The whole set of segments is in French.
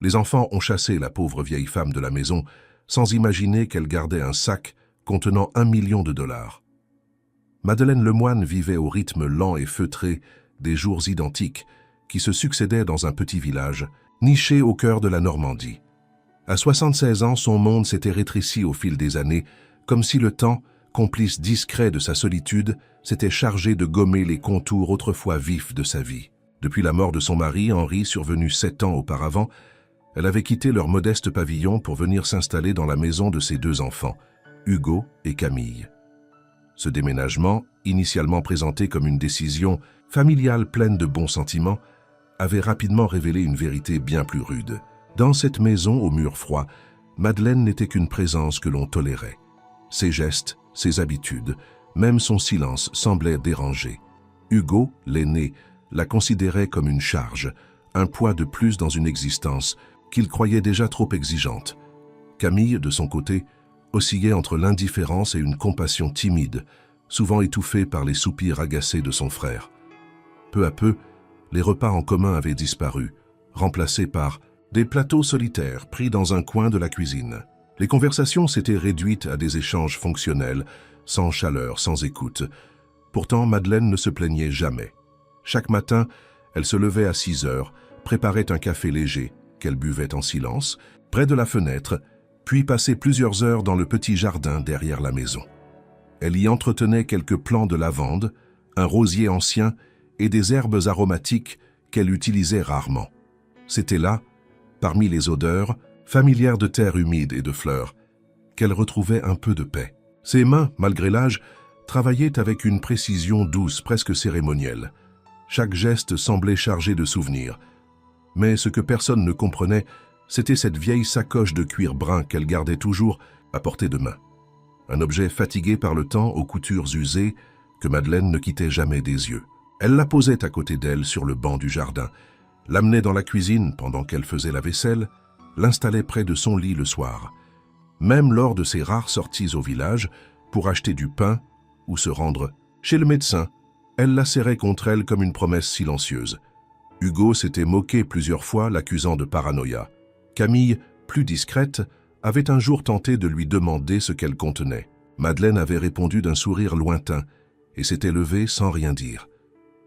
Les enfants ont chassé la pauvre vieille femme de la maison sans imaginer qu'elle gardait un sac contenant 1 million de dollars. Madeleine Lemoine vivait au rythme lent et feutré des jours identiques qui se succédaient dans un petit village, niché au cœur de la Normandie. À 76 ans, son monde s'était rétréci au fil des années, comme si le temps, complice discret de sa solitude, s'était chargé de gommer les contours autrefois vifs de sa vie. Depuis la mort de son mari, Henri, survenu 7 ans auparavant, elle avait quitté leur modeste pavillon pour venir s'installer dans la maison de ses 2 enfants, Hugo et Camille. Ce déménagement, initialement présenté comme une décision familiale pleine de bons sentiments, avait rapidement révélé une vérité bien plus rude. Dans cette maison aux murs froids, Madeleine n'était qu'une présence que l'on tolérait. Ses gestes, ses habitudes, même son silence semblaient dérangés. Hugo, l'aîné, la considérait comme une charge, un poids de plus dans une existence qu'il croyait déjà trop exigeante. Camille, de son côté, oscillait entre l'indifférence et une compassion timide, souvent étouffée par les soupirs agacés de son frère. Peu à peu, les repas en commun avaient disparu, remplacés par des plateaux solitaires pris dans un coin de la cuisine. Les conversations s'étaient réduites à des échanges fonctionnels, sans chaleur, sans écoute. Pourtant, Madeleine ne se plaignait jamais. Chaque matin, elle se levait à 6 heures, préparait un café léger, qu'elle buvait en silence, près de la fenêtre, puis passait plusieurs heures dans le petit jardin derrière la maison. Elle y entretenait quelques plants de lavande, un rosier ancien et des herbes aromatiques qu'elle utilisait rarement. C'était là, parmi les odeurs, familières de terre humide et de fleurs, qu'elle retrouvait un peu de paix. Ses mains, malgré l'âge, travaillaient avec une précision douce, presque cérémonielle. Chaque geste semblait chargé de souvenirs. Mais ce que personne ne comprenait, c'était cette vieille sacoche de cuir brun qu'elle gardait toujours à portée de main. Un objet fatigué par le temps, aux coutures usées, que Madeleine ne quittait jamais des yeux. Elle la posait à côté d'elle sur le banc du jardin, l'amenait dans la cuisine pendant qu'elle faisait la vaisselle, l'installait près de son lit le soir. Même lors de ses rares sorties au village, pour acheter du pain ou se rendre chez le médecin, elle la serrait contre elle comme une promesse silencieuse. Hugo s'était moqué plusieurs fois, l'accusant de paranoïa. Camille, plus discrète, avait un jour tenté de lui demander ce qu'elle contenait. Madeleine avait répondu d'un sourire lointain et s'était levée sans rien dire.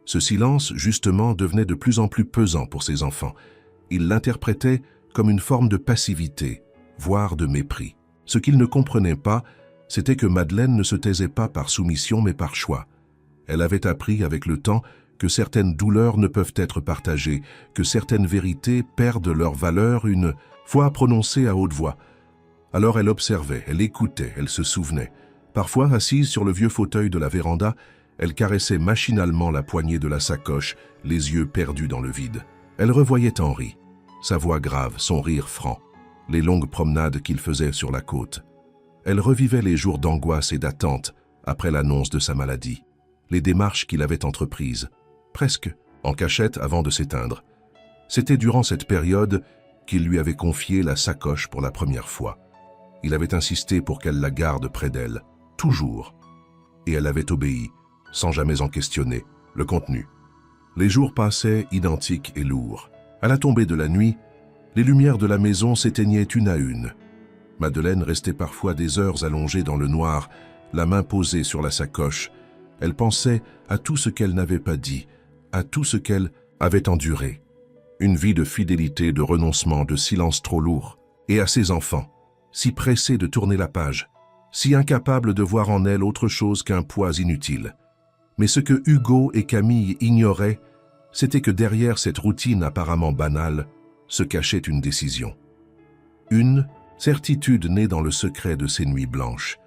Ce silence, justement, devenait de plus en plus pesant pour ses enfants. Ils l'interprétaient comme une forme de passivité, voire de mépris. Ce qu'ils ne comprenaient pas, c'était que Madeleine ne se taisait pas par soumission mais par choix. Elle avait appris avec le temps que certaines douleurs ne peuvent être partagées, que certaines vérités perdent leur valeur une fois prononcées à haute voix. Alors elle observait, elle écoutait, elle se souvenait. Parfois, assise sur le vieux fauteuil de la véranda, elle caressait machinalement la poignée de la sacoche, les yeux perdus dans le vide. Elle revoyait Henri, sa voix grave, son rire franc, les longues promenades qu'il faisait sur la côte. Elle revivait les jours d'angoisse et d'attente après l'annonce de sa maladie, les démarches qu'il avait entreprises, presque en cachette avant de s'éteindre. C'était durant cette période qu'il lui avait confié la sacoche pour la première fois. Il avait insisté pour qu'elle la garde près d'elle, toujours, et elle avait obéi, sans jamais en questionner le contenu. Les jours passaient identiques et lourds. À la tombée de la nuit, les lumières de la maison s'éteignaient une à une. Madeleine restait parfois des heures allongée dans le noir, la main posée sur la sacoche. Elle pensait à tout ce qu'elle n'avait pas dit, à tout ce qu'elle avait enduré. Une vie de fidélité, de renoncement, de silence trop lourd. Et à ses enfants, si pressés de tourner la page, si incapables de voir en elle autre chose qu'un poids inutile. Mais ce que Hugo et Camille ignoraient, c'était que derrière cette routine apparemment banale se cachait une décision. Une certitude née dans le secret de ces nuits blanches.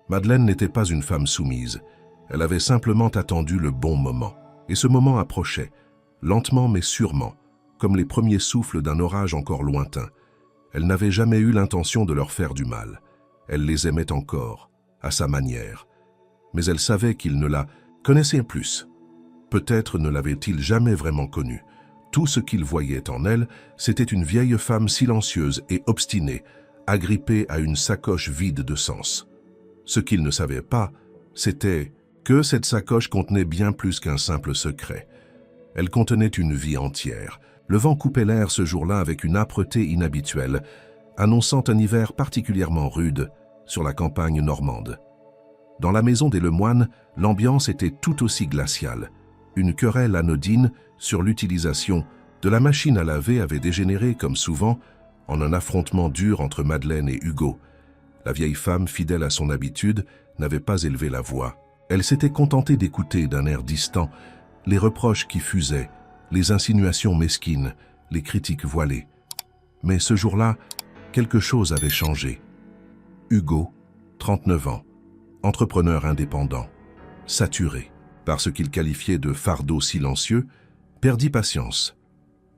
Madeleine n'était pas une femme soumise. Elle avait simplement attendu le bon moment. Et ce moment approchait, lentement mais sûrement, comme les premiers souffles d'un orage encore lointain. Elle n'avait jamais eu l'intention de leur faire du mal. Elle les aimait encore, à sa manière. Mais elle savait qu'ils ne la connaissaient plus. Peut-être ne l'avait-il jamais vraiment connue. Tout ce qu'il voyait en elle, c'était une vieille femme silencieuse et obstinée, agrippée à une sacoche vide de sens. Ce qu'il ne savait pas, c'était que cette sacoche contenait bien plus qu'un simple secret. Elle contenait une vie entière, Le vent coupait l'air ce jour-là avec une âpreté inhabituelle, annonçant un hiver particulièrement rude sur la campagne normande. Dans la maison des Lemoine, l'ambiance était tout aussi glaciale. Une querelle anodine sur l'utilisation de la machine à laver avait dégénéré, comme souvent, en un affrontement dur entre Madeleine et Hugo. La vieille femme, fidèle à son habitude, n'avait pas élevé la voix. Elle s'était contentée d'écouter d'un air distant les reproches qui fusaient, les insinuations mesquines, les critiques voilées. Mais ce jour-là, quelque chose avait changé. Hugo, 39 ans, entrepreneur indépendant, saturé par ce qu'il qualifiait de fardeau silencieux, perdit patience.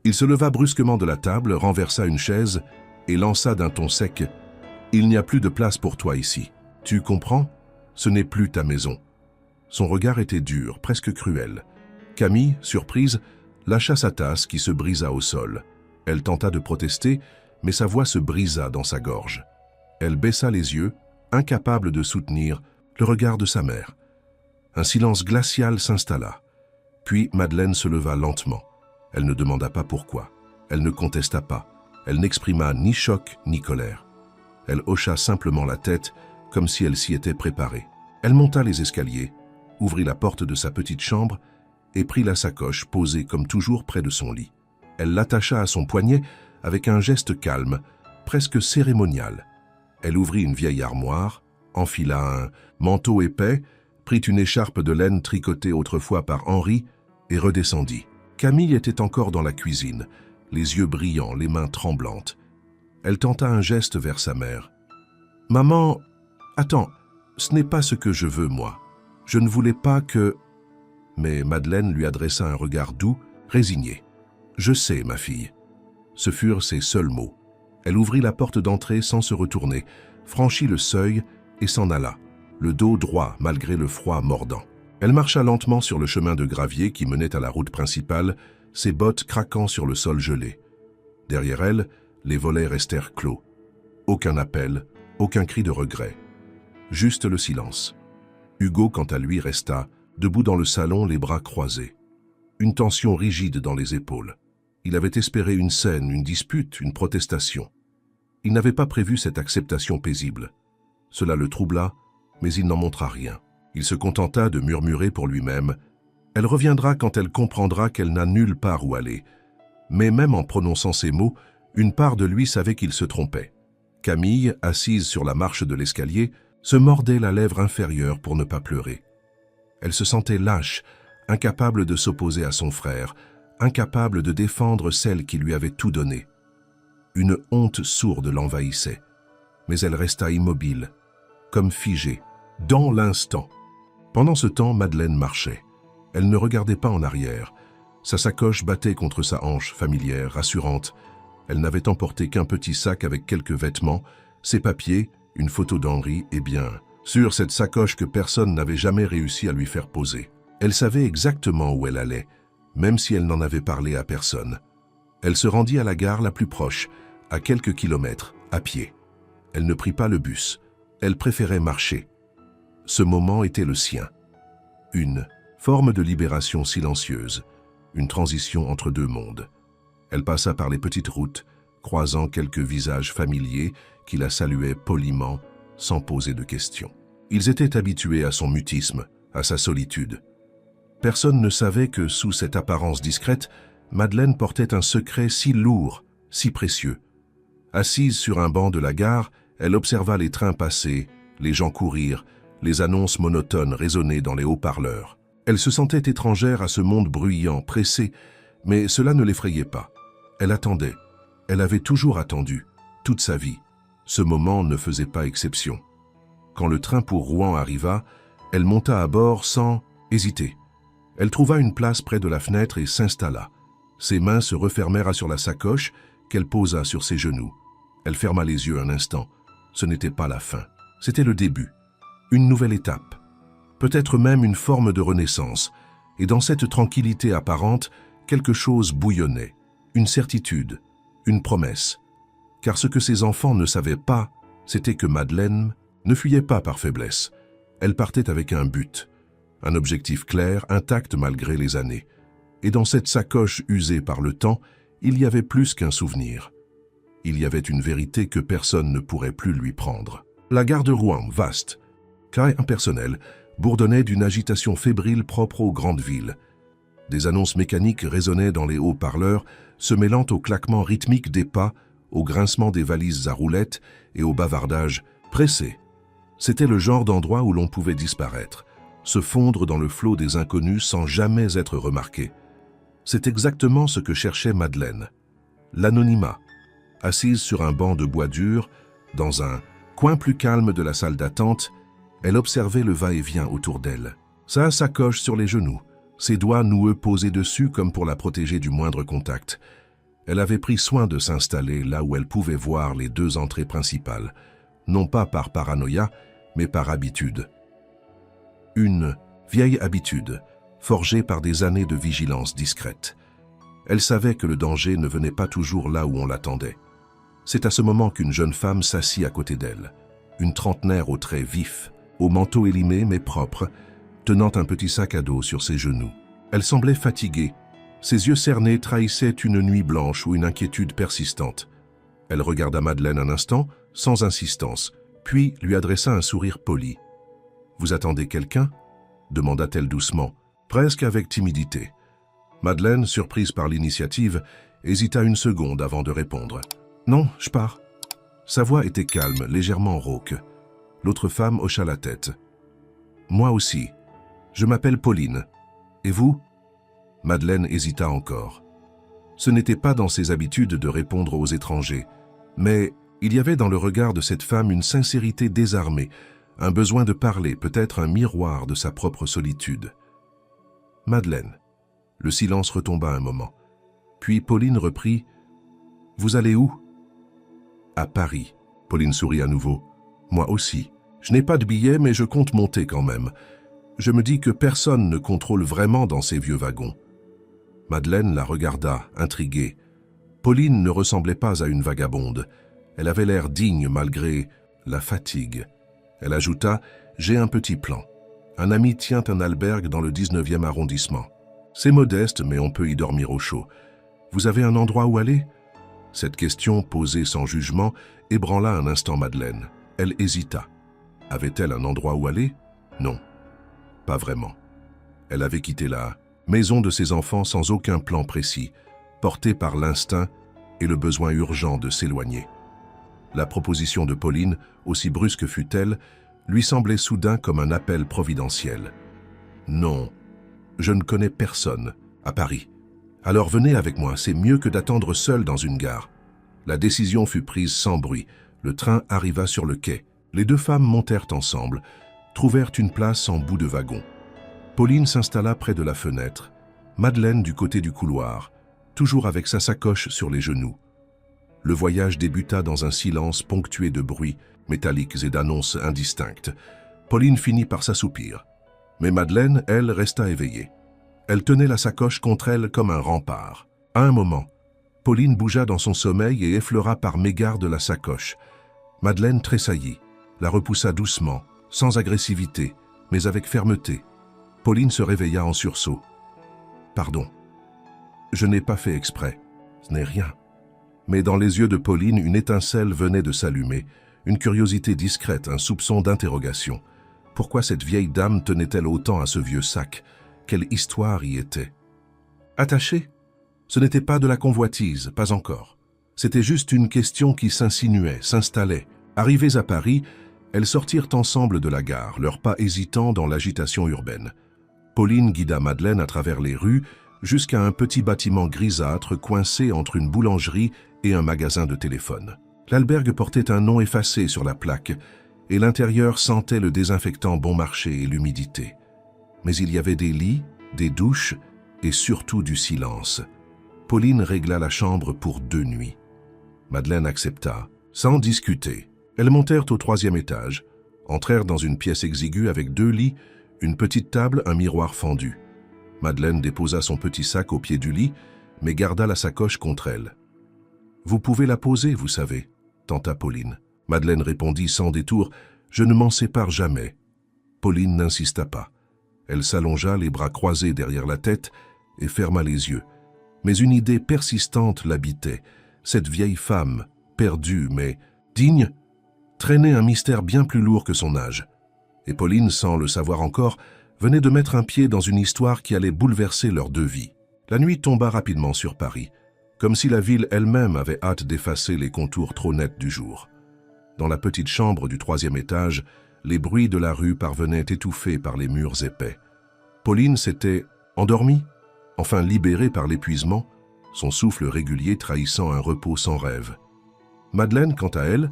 Il se leva brusquement de la table, renversa une chaise et lança d'un ton sec « Il n'y a plus de place pour toi ici. Tu comprends? Ce n'est plus ta maison. » Son regard était dur, presque cruel. Camille, surprise, lâcha sa tasse qui se brisa au sol. Elle tenta de protester, mais sa voix se brisa dans sa gorge. Elle baissa les yeux, incapable de soutenir le regard de sa mère. Un silence glacial s'installa. Puis Madeleine se leva lentement. Elle ne demanda pas pourquoi. Elle ne contesta pas. Elle n'exprima ni choc ni colère. Elle hocha simplement la tête, comme si elle s'y était préparée. Elle monta les escaliers, ouvrit la porte de sa petite chambre et prit la sacoche posée comme toujours près de son lit. Elle l'attacha à son poignet avec un geste calme, presque cérémonial. Elle ouvrit une vieille armoire, enfila un manteau épais, prit une écharpe de laine tricotée autrefois par Henri et redescendit. Camille était encore dans la cuisine, les yeux brillants, les mains tremblantes. Elle tenta un geste vers sa mère. « Maman, attends, ce n'est pas ce que je veux, moi. Je ne voulais pas que... » Mais Madeleine lui adressa un regard doux, résigné. « Je sais, ma fille. » Ce furent ses seuls mots. Elle ouvrit la porte d'entrée sans se retourner, franchit le seuil et s'en alla, le dos droit malgré le froid mordant. Elle marcha lentement sur le chemin de gravier qui menait à la route principale, ses bottes craquant sur le sol gelé. Derrière elle, les volets restèrent clos. Aucun appel, aucun cri de regret. Juste le silence. Hugo, quant à lui, resta, debout dans le salon, les bras croisés. Une tension rigide dans les épaules. Il avait espéré une scène, une dispute, une protestation. Il n'avait pas prévu cette acceptation paisible. Cela le troubla, mais il n'en montra rien. Il se contenta de murmurer pour lui-même « Elle reviendra quand elle comprendra qu'elle n'a nulle part où aller. » Mais même en prononçant ces mots, une part de lui savait qu'il se trompait. Camille, assise sur la marche de l'escalier, se mordait la lèvre inférieure pour ne pas pleurer. Elle se sentait lâche, incapable de s'opposer à son frère, incapable de défendre celle qui lui avait tout donné. Une honte sourde l'envahissait, mais elle resta immobile, comme figée, dans l'instant. Pendant ce temps, Madeleine marchait. Elle ne regardait pas en arrière. Sa sacoche battait contre sa hanche, familière, rassurante. Elle n'avait emporté qu'un petit sac avec quelques vêtements, ses papiers, une photo d'Henri et bien sûr cette sacoche que personne n'avait jamais réussi à lui faire poser. Elle savait exactement où elle allait, même si elle n'en avait parlé à personne. Elle se rendit à la gare la plus proche, à quelques kilomètres, à pied. Elle ne prit pas le bus. Elle préférait marcher. Ce moment était le sien. Une forme de libération silencieuse, une transition entre deux mondes. Elle passa par les petites routes, croisant quelques visages familiers qui la saluaient poliment, sans poser de questions. Ils étaient habitués à son mutisme, à sa solitude. Personne ne savait que, sous cette apparence discrète, Madeleine portait un secret si lourd, si précieux. Assise sur un banc de la gare, elle observa les trains passer, les gens courir, les annonces monotones résonner dans les haut-parleurs. Elle se sentait étrangère à ce monde bruyant, pressé, mais cela ne l'effrayait pas. Elle attendait. Elle avait toujours attendu, toute sa vie. Ce moment ne faisait pas exception. Quand le train pour Rouen arriva, elle monta à bord sans hésiter. Elle trouva une place près de la fenêtre et s'installa. Ses mains se refermèrent sur la sacoche qu'elle posa sur ses genoux. Elle ferma les yeux un instant. Ce n'était pas la fin. C'était le début. Une nouvelle étape. Peut-être même une forme de renaissance. Et dans cette tranquillité apparente, quelque chose bouillonnait. Une certitude, une promesse. Car ce que ses enfants ne savaient pas, c'était que Madeleine ne fuyait pas par faiblesse. Elle partait avec un but, un objectif clair, intact malgré les années. Et dans cette sacoche usée par le temps, Il y avait plus qu'un souvenir. Il y avait une vérité que personne ne pourrait plus lui prendre. La gare de Rouen, vaste, car impersonnelle, bourdonnait d'une agitation fébrile propre aux grandes villes. Des annonces mécaniques résonnaient dans les haut-parleurs, se mêlant au claquement rythmique des pas, au grincement des valises à roulettes et au bavardage pressé. C'était le genre d'endroit où l'on pouvait disparaître, se fondre dans le flot des inconnus sans jamais être remarqué. C'est exactement ce que cherchait Madeleine. L'anonymat. Assise sur un banc de bois dur, dans un coin plus calme de la salle d'attente, elle observait le va-et-vient autour d'elle. Sa sacoche sur les genoux, ses doigts noueux posés dessus comme pour la protéger du moindre contact. Elle avait pris soin de s'installer là où elle pouvait voir les deux entrées principales, non pas par paranoïa, mais par habitude. Une vieille habitude, forgée par des années de vigilance discrète. Elle savait que le danger ne venait pas toujours là où on l'attendait. C'est à ce moment qu'une jeune femme s'assit à côté d'elle, une trentenaire aux traits vifs, au manteau élimé mais propre, tenant un petit sac à dos sur ses genoux. Elle semblait fatiguée. Ses yeux cernés trahissaient une nuit blanche ou une inquiétude persistante. Elle regarda Madeleine un instant, sans insistance, puis lui adressa un sourire poli. « Vous attendez quelqu'un » demanda-t-elle doucement, presque avec timidité. Madeleine, surprise par l'initiative, hésita une seconde avant de répondre. « Non, je pars. » Sa voix était calme, légèrement rauque. L'autre femme hocha la tête. « Moi aussi. Je m'appelle Pauline. Et vous » Madeleine hésita encore. Ce n'était pas dans ses habitudes de répondre aux étrangers, mais il y avait dans le regard de cette femme une sincérité désarmée, un besoin de parler, peut-être un miroir de sa propre solitude. « Madeleine. » Le silence retomba un moment. Puis Pauline reprit. « Vous allez où ?»« À Paris. » Pauline sourit à nouveau. « Moi aussi. Je n'ai pas de billet, mais je compte monter quand même. Je me dis que personne ne contrôle vraiment dans ces vieux wagons. » Madeleine la regarda, intriguée. Pauline ne ressemblait pas à une vagabonde. Elle avait l'air digne malgré la fatigue. Elle ajouta « J'ai un petit plan. Un ami tient un albergue dans le 19e arrondissement. C'est modeste, mais on peut y dormir au chaud. Vous avez un endroit où aller ?» Cette question, posée sans jugement, ébranla un instant Madeleine. Elle hésita. Avait-elle un endroit où aller? Non, pas vraiment. Elle avait quitté la maison de ses enfants sans aucun plan précis, portée par l'instinct et le besoin urgent de s'éloigner. La proposition de Pauline, aussi brusque fût-elle, lui semblait soudain comme un appel providentiel. « Non, je ne connais personne à Paris. Alors venez avec moi, c'est mieux que d'attendre seul dans une gare. » La décision fut prise sans bruit. Le train arriva sur le quai. Les deux femmes montèrent ensemble, trouvèrent une place en bout de wagon. Pauline s'installa près de la fenêtre, Madeleine du côté du couloir, toujours avec sa sacoche sur les genoux. Le voyage débuta dans un silence ponctué de bruits métalliques et d'annonces indistinctes. Pauline finit par s'assoupir. Mais Madeleine, elle, resta éveillée. Elle tenait la sacoche contre elle comme un rempart. À un moment, Pauline bougea dans son sommeil et effleura par mégarde la sacoche. Madeleine tressaillit, la repoussa doucement, sans agressivité, mais avec fermeté. Pauline se réveilla en sursaut. « Pardon. Je n'ai pas fait exprès. Ce n'est rien. » Mais dans les yeux de Pauline, une étincelle venait de s'allumer, une curiosité discrète, un soupçon d'interrogation. Pourquoi cette vieille dame tenait-elle autant à ce vieux sac? Quelle histoire y était? Attachée? Ce n'était pas de la convoitise, pas encore. C'était juste une question qui s'insinuait, s'installait. Arrivées à Paris, elles sortirent ensemble de la gare, leurs pas hésitants dans l'agitation urbaine. Pauline guida Madeleine à travers les rues jusqu'à un petit bâtiment grisâtre coincé entre une boulangerie et un magasin de téléphone. L'albergue portait un nom effacé sur la plaque et l'intérieur sentait le désinfectant bon marché et l'humidité. Mais il y avait des lits, des douches et surtout du silence. Pauline régla la chambre pour 2 nuits. Madeleine accepta, sans discuter. Elles montèrent au 3e étage, entrèrent dans une pièce exiguë avec 2 lits, une petite table, un miroir fendu. Madeleine déposa son petit sac au pied du lit, mais garda la sacoche contre elle. « Vous pouvez la poser, vous savez » tenta Pauline. Madeleine répondit sans détour « Je ne m'en sépare jamais ». Pauline n'insista pas. Elle s'allongea, les bras croisés derrière la tête, et ferma les yeux. Mais une idée persistante l'habitait. Cette vieille femme, perdue mais digne, traînait un mystère bien plus lourd que son âge. Et Pauline, sans le savoir encore, venait de mettre un pied dans une histoire qui allait bouleverser leurs deux vies. La nuit tomba rapidement sur Paris, comme si la ville elle-même avait hâte d'effacer les contours trop nets du jour. Dans la petite chambre du 3e étage, les bruits de la rue parvenaient étouffés par les murs épais. Pauline s'était endormie, enfin libérée par l'épuisement, son souffle régulier trahissant un repos sans rêve. Madeleine, quant à elle,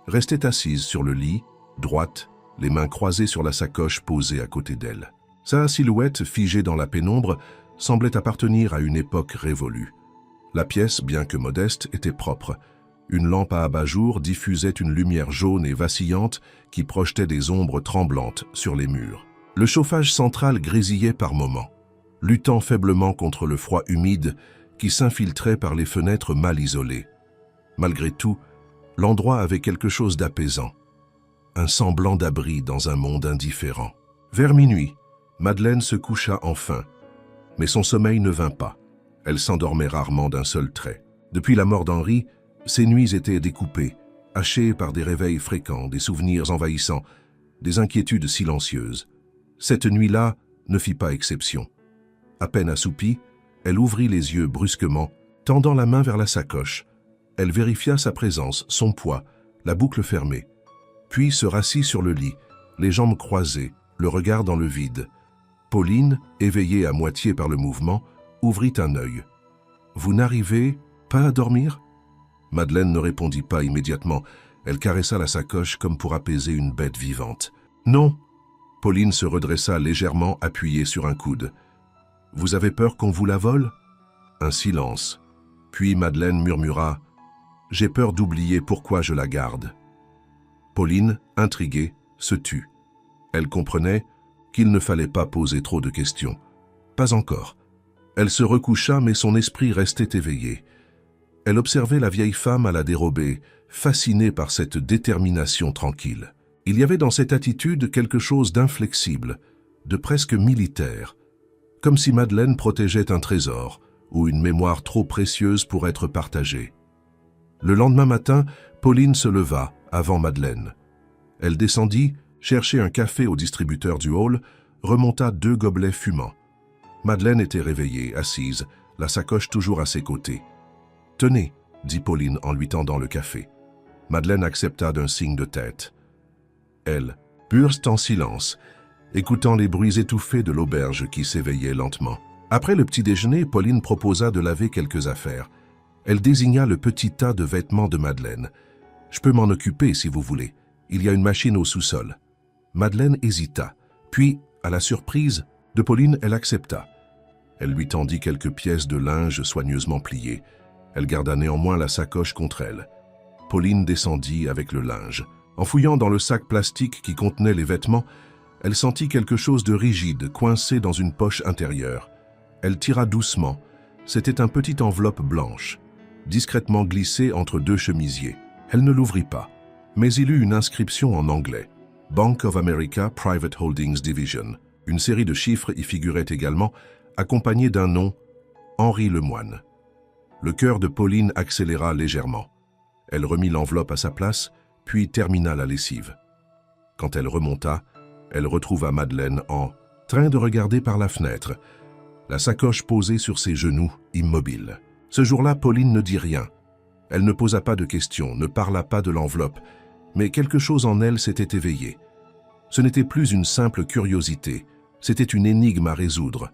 restait assise sur le lit, droite, les mains croisées sur la sacoche posée à côté d'elle. Sa silhouette, figée dans la pénombre, semblait appartenir à une époque révolue. La pièce, bien que modeste, était propre. Une lampe à abat-jour diffusait une lumière jaune et vacillante qui projetait des ombres tremblantes sur les murs. Le chauffage central grésillait par moments, luttant faiblement contre le froid humide qui s'infiltrait par les fenêtres mal isolées. Malgré tout, l'endroit avait quelque chose d'apaisant, un semblant d'abri dans un monde indifférent. Vers minuit, Madeleine se coucha enfin, mais son sommeil ne vint pas. Elle s'endormait rarement d'un seul trait. Depuis la mort d'Henri, ses nuits étaient découpées, hachées par des réveils fréquents, des souvenirs envahissants, des inquiétudes silencieuses. Cette nuit-là ne fit pas exception. À peine assoupie, elle ouvrit les yeux brusquement, tendant la main vers la sacoche. Elle vérifia sa présence, son poids, la boucle fermée, puis se rassit sur le lit, les jambes croisées, le regard dans le vide. Pauline, éveillée à moitié par le mouvement, ouvrit un œil. « Vous n'arrivez pas à dormir ?» Madeleine ne répondit pas immédiatement. Elle caressa la sacoche comme pour apaiser une bête vivante. « Non !» Pauline se redressa légèrement, appuyée sur un coude. « Vous avez peur qu'on vous la vole ?» Un silence. Puis Madeleine murmura « J'ai peur d'oublier pourquoi je la garde. » Pauline, intriguée, se tut. Elle comprenait qu'il ne fallait pas poser trop de questions. Pas encore. Elle se recoucha, mais son esprit restait éveillé. Elle observait la vieille femme à la dérobée, fascinée par cette détermination tranquille. Il y avait dans cette attitude quelque chose d'inflexible, de presque militaire, comme si Madeleine protégeait un trésor ou une mémoire trop précieuse pour être partagée. Le lendemain matin, Pauline se leva avant Madeleine. Elle descendit, cherchait un café au distributeur du hall, remonta 2 gobelets fumants. Madeleine était réveillée, assise, la sacoche toujours à ses côtés. « Tenez » dit Pauline en lui tendant le café. Madeleine accepta d'un signe de tête. Elle burst en silence, écoutant les bruits étouffés de l'auberge qui s'éveillait lentement. Après le petit déjeuner, Pauline proposa de laver quelques affaires. Elle désigna le petit tas de vêtements de Madeleine. « Je peux m'en occuper si vous voulez. Il y a une machine au sous-sol. » Madeleine hésita. Puis, à la surprise de Pauline, elle accepta. Elle lui tendit quelques pièces de linge soigneusement pliées. Elle garda néanmoins la sacoche contre elle. Pauline descendit avec le linge. En fouillant dans le sac plastique qui contenait les vêtements, elle sentit quelque chose de rigide coincé dans une poche intérieure. Elle tira doucement. C'était une petite enveloppe blanche, discrètement glissée entre 2 chemisiers. Elle ne l'ouvrit pas, mais il eut une inscription en anglais. Bank of America Private Holdings Division. Une série de chiffres y figurait également, accompagnés d'un nom, Henri Lemoine. Le cœur de Pauline accéléra légèrement. Elle remit l'enveloppe à sa place, puis termina la lessive. Quand elle remonta, elle retrouva Madeleine en train de regarder par la fenêtre, la sacoche posée sur ses genoux, immobile. Ce jour-là, Pauline ne dit rien. Elle ne posa pas de questions, ne parla pas de l'enveloppe, mais quelque chose en elle s'était éveillé. Ce n'était plus une simple curiosité, c'était une énigme à résoudre.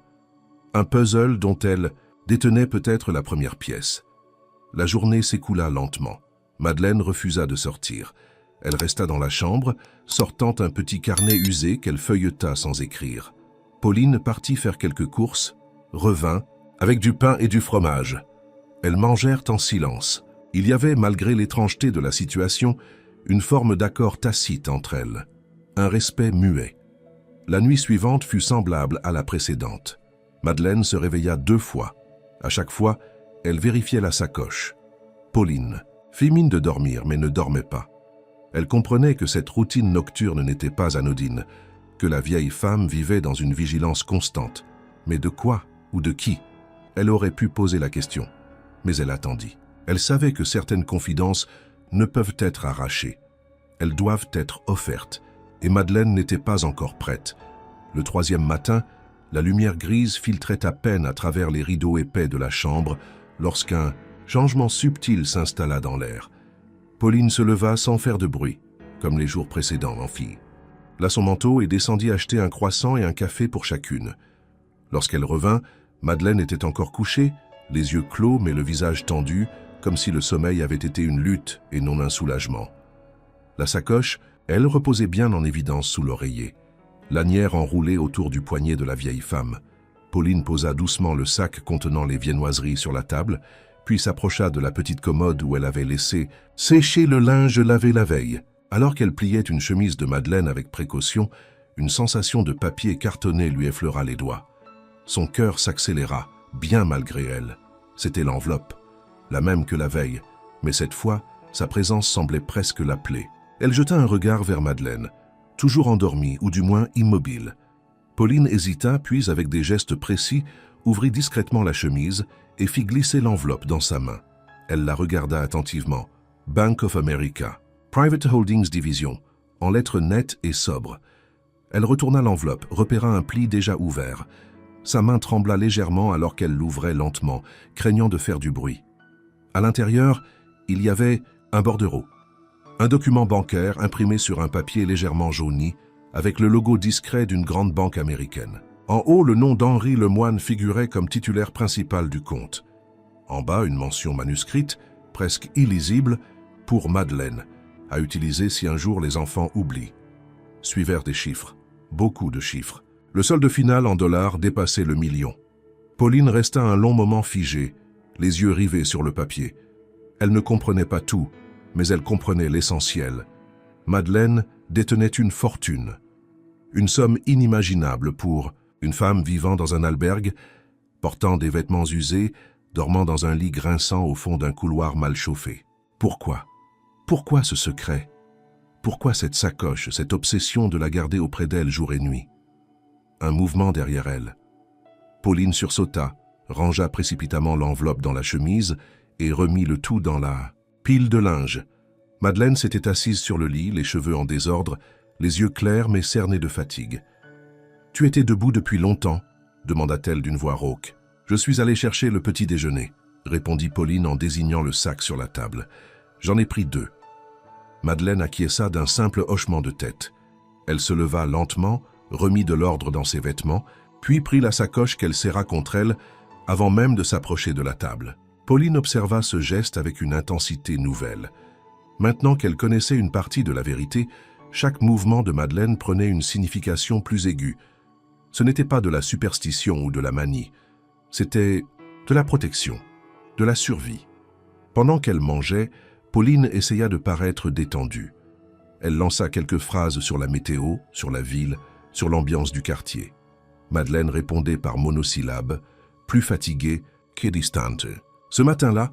Un puzzle dont elle détenait peut-être la première pièce. La journée s'écoula lentement. Madeleine refusa de sortir. Elle resta dans la chambre, sortant un petit carnet usé qu'elle feuilleta sans écrire. Pauline partit faire quelques courses, revint, avec du pain et du fromage. Elles mangèrent en silence. Il y avait, malgré l'étrangeté de la situation, une forme d'accord tacite entre elles, un respect muet. La nuit suivante fut semblable à la précédente. Madeleine se réveilla 2 fois. À chaque fois, elle vérifiait la sacoche. Pauline fit mine de dormir, mais ne dormait pas. Elle comprenait que cette routine nocturne n'était pas anodine, que la vieille femme vivait dans une vigilance constante. Mais de quoi ou de qui? Elle aurait pu poser la question, mais elle attendit. Elle savait que certaines confidences ne peuvent être arrachées. Elles doivent être offertes, et Madeleine n'était pas encore prête. Le troisième matin, la lumière grise filtrait à peine à travers les rideaux épais de la chambre lorsqu'un changement subtil s'installa dans l'air. Pauline se leva sans faire de bruit, comme les jours précédents en fille. Là son manteau et descendit acheter un croissant et un café pour chacune. Lorsqu'elle revint, Madeleine était encore couchée, les yeux clos mais le visage tendu, comme si le sommeil avait été une lutte et non un soulagement. La sacoche, elle, reposait bien en évidence sous l'oreiller, lanière enroulée autour du poignet de la vieille femme. Pauline posa doucement le sac contenant les viennoiseries sur la table, puis s'approcha de la petite commode où elle avait laissé sécher le linge lavé la veille. Alors qu'elle pliait une chemise de Madeleine avec précaution, une sensation de papier cartonné lui effleura les doigts. Son cœur s'accéléra, bien malgré elle. C'était l'enveloppe, la même que la veille, mais cette fois, sa présence semblait presque l'appeler. Elle jeta un regard vers Madeleine, toujours endormie ou du moins immobile. Pauline hésita, puis avec des gestes précis, ouvrit discrètement la chemise et fit glisser l'enveloppe dans sa main. Elle la regarda attentivement. Bank of America, Private Holdings Division, en lettres nettes et sobres. Elle retourna l'enveloppe, repéra un pli déjà ouvert. Sa main trembla légèrement alors qu'elle l'ouvrait lentement, craignant de faire du bruit. À l'intérieur, il y avait un bordereau. Un document bancaire imprimé sur un papier légèrement jauni, avec le logo discret d'une grande banque américaine. En haut, le nom d'Henri Lemoine figurait comme titulaire principal du compte. En bas, une mention manuscrite, presque illisible, pour Madeleine, à utiliser si un jour les enfants oublient. Suivèrent des chiffres, beaucoup de chiffres. Le solde final en dollars dépassait le million. Pauline resta un long moment figée, les yeux rivés sur le papier. Elle ne comprenait pas tout, mais elle comprenait l'essentiel. Madeleine détenait une fortune, une somme inimaginable pour une femme vivant dans un albergue, portant des vêtements usés, dormant dans un lit grinçant au fond d'un couloir mal chauffé. Pourquoi? Pourquoi ce secret? Pourquoi cette sacoche, cette obsession de la garder auprès d'elle jour et nuit? Un mouvement derrière elle. Pauline sursauta, rangea précipitamment l'enveloppe dans la chemise et remit le tout dans la pile de linge. Madeleine s'était assise sur le lit, les cheveux en désordre, les yeux clairs mais cernés de fatigue. « Tu étais debout depuis longtemps ?» demanda-t-elle d'une voix rauque. « Je suis allée chercher le petit déjeuner », répondit Pauline en désignant le sac sur la table. « J'en ai pris 2. » Madeleine acquiesça d'un simple hochement de tête. Elle se leva lentement, remit de l'ordre dans ses vêtements, puis prit la sacoche qu'elle serra contre elle avant même de s'approcher de la table. Pauline observa ce geste avec une intensité nouvelle. Maintenant qu'elle connaissait une partie de la vérité, chaque mouvement de Madeleine prenait une signification plus aiguë. Ce n'était pas de la superstition ou de la manie, c'était de la protection, de la survie. Pendant qu'elle mangeait, Pauline essaya de paraître détendue. Elle lança quelques phrases sur la météo, sur la ville, sur l'ambiance du quartier. Madeleine répondait par monosyllabes, plus fatiguée qu'édistante. Ce matin-là,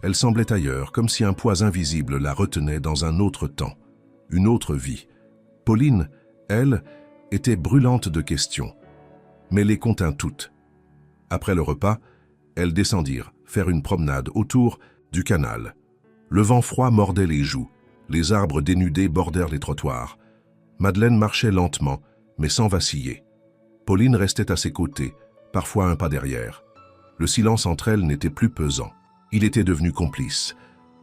elle semblait ailleurs, comme si un poids invisible la retenait dans un autre temps, une autre vie. Pauline, elle, était brûlante de questions, mais les contint toutes. Après le repas, elles descendirent, faire une promenade autour du canal. Le vent froid mordait les joues, les arbres dénudés bordèrent les trottoirs. Madeleine marchait lentement, mais sans vaciller. Pauline restait à ses côtés, parfois un pas derrière. Le silence entre elles n'était plus pesant. Il était devenu complice,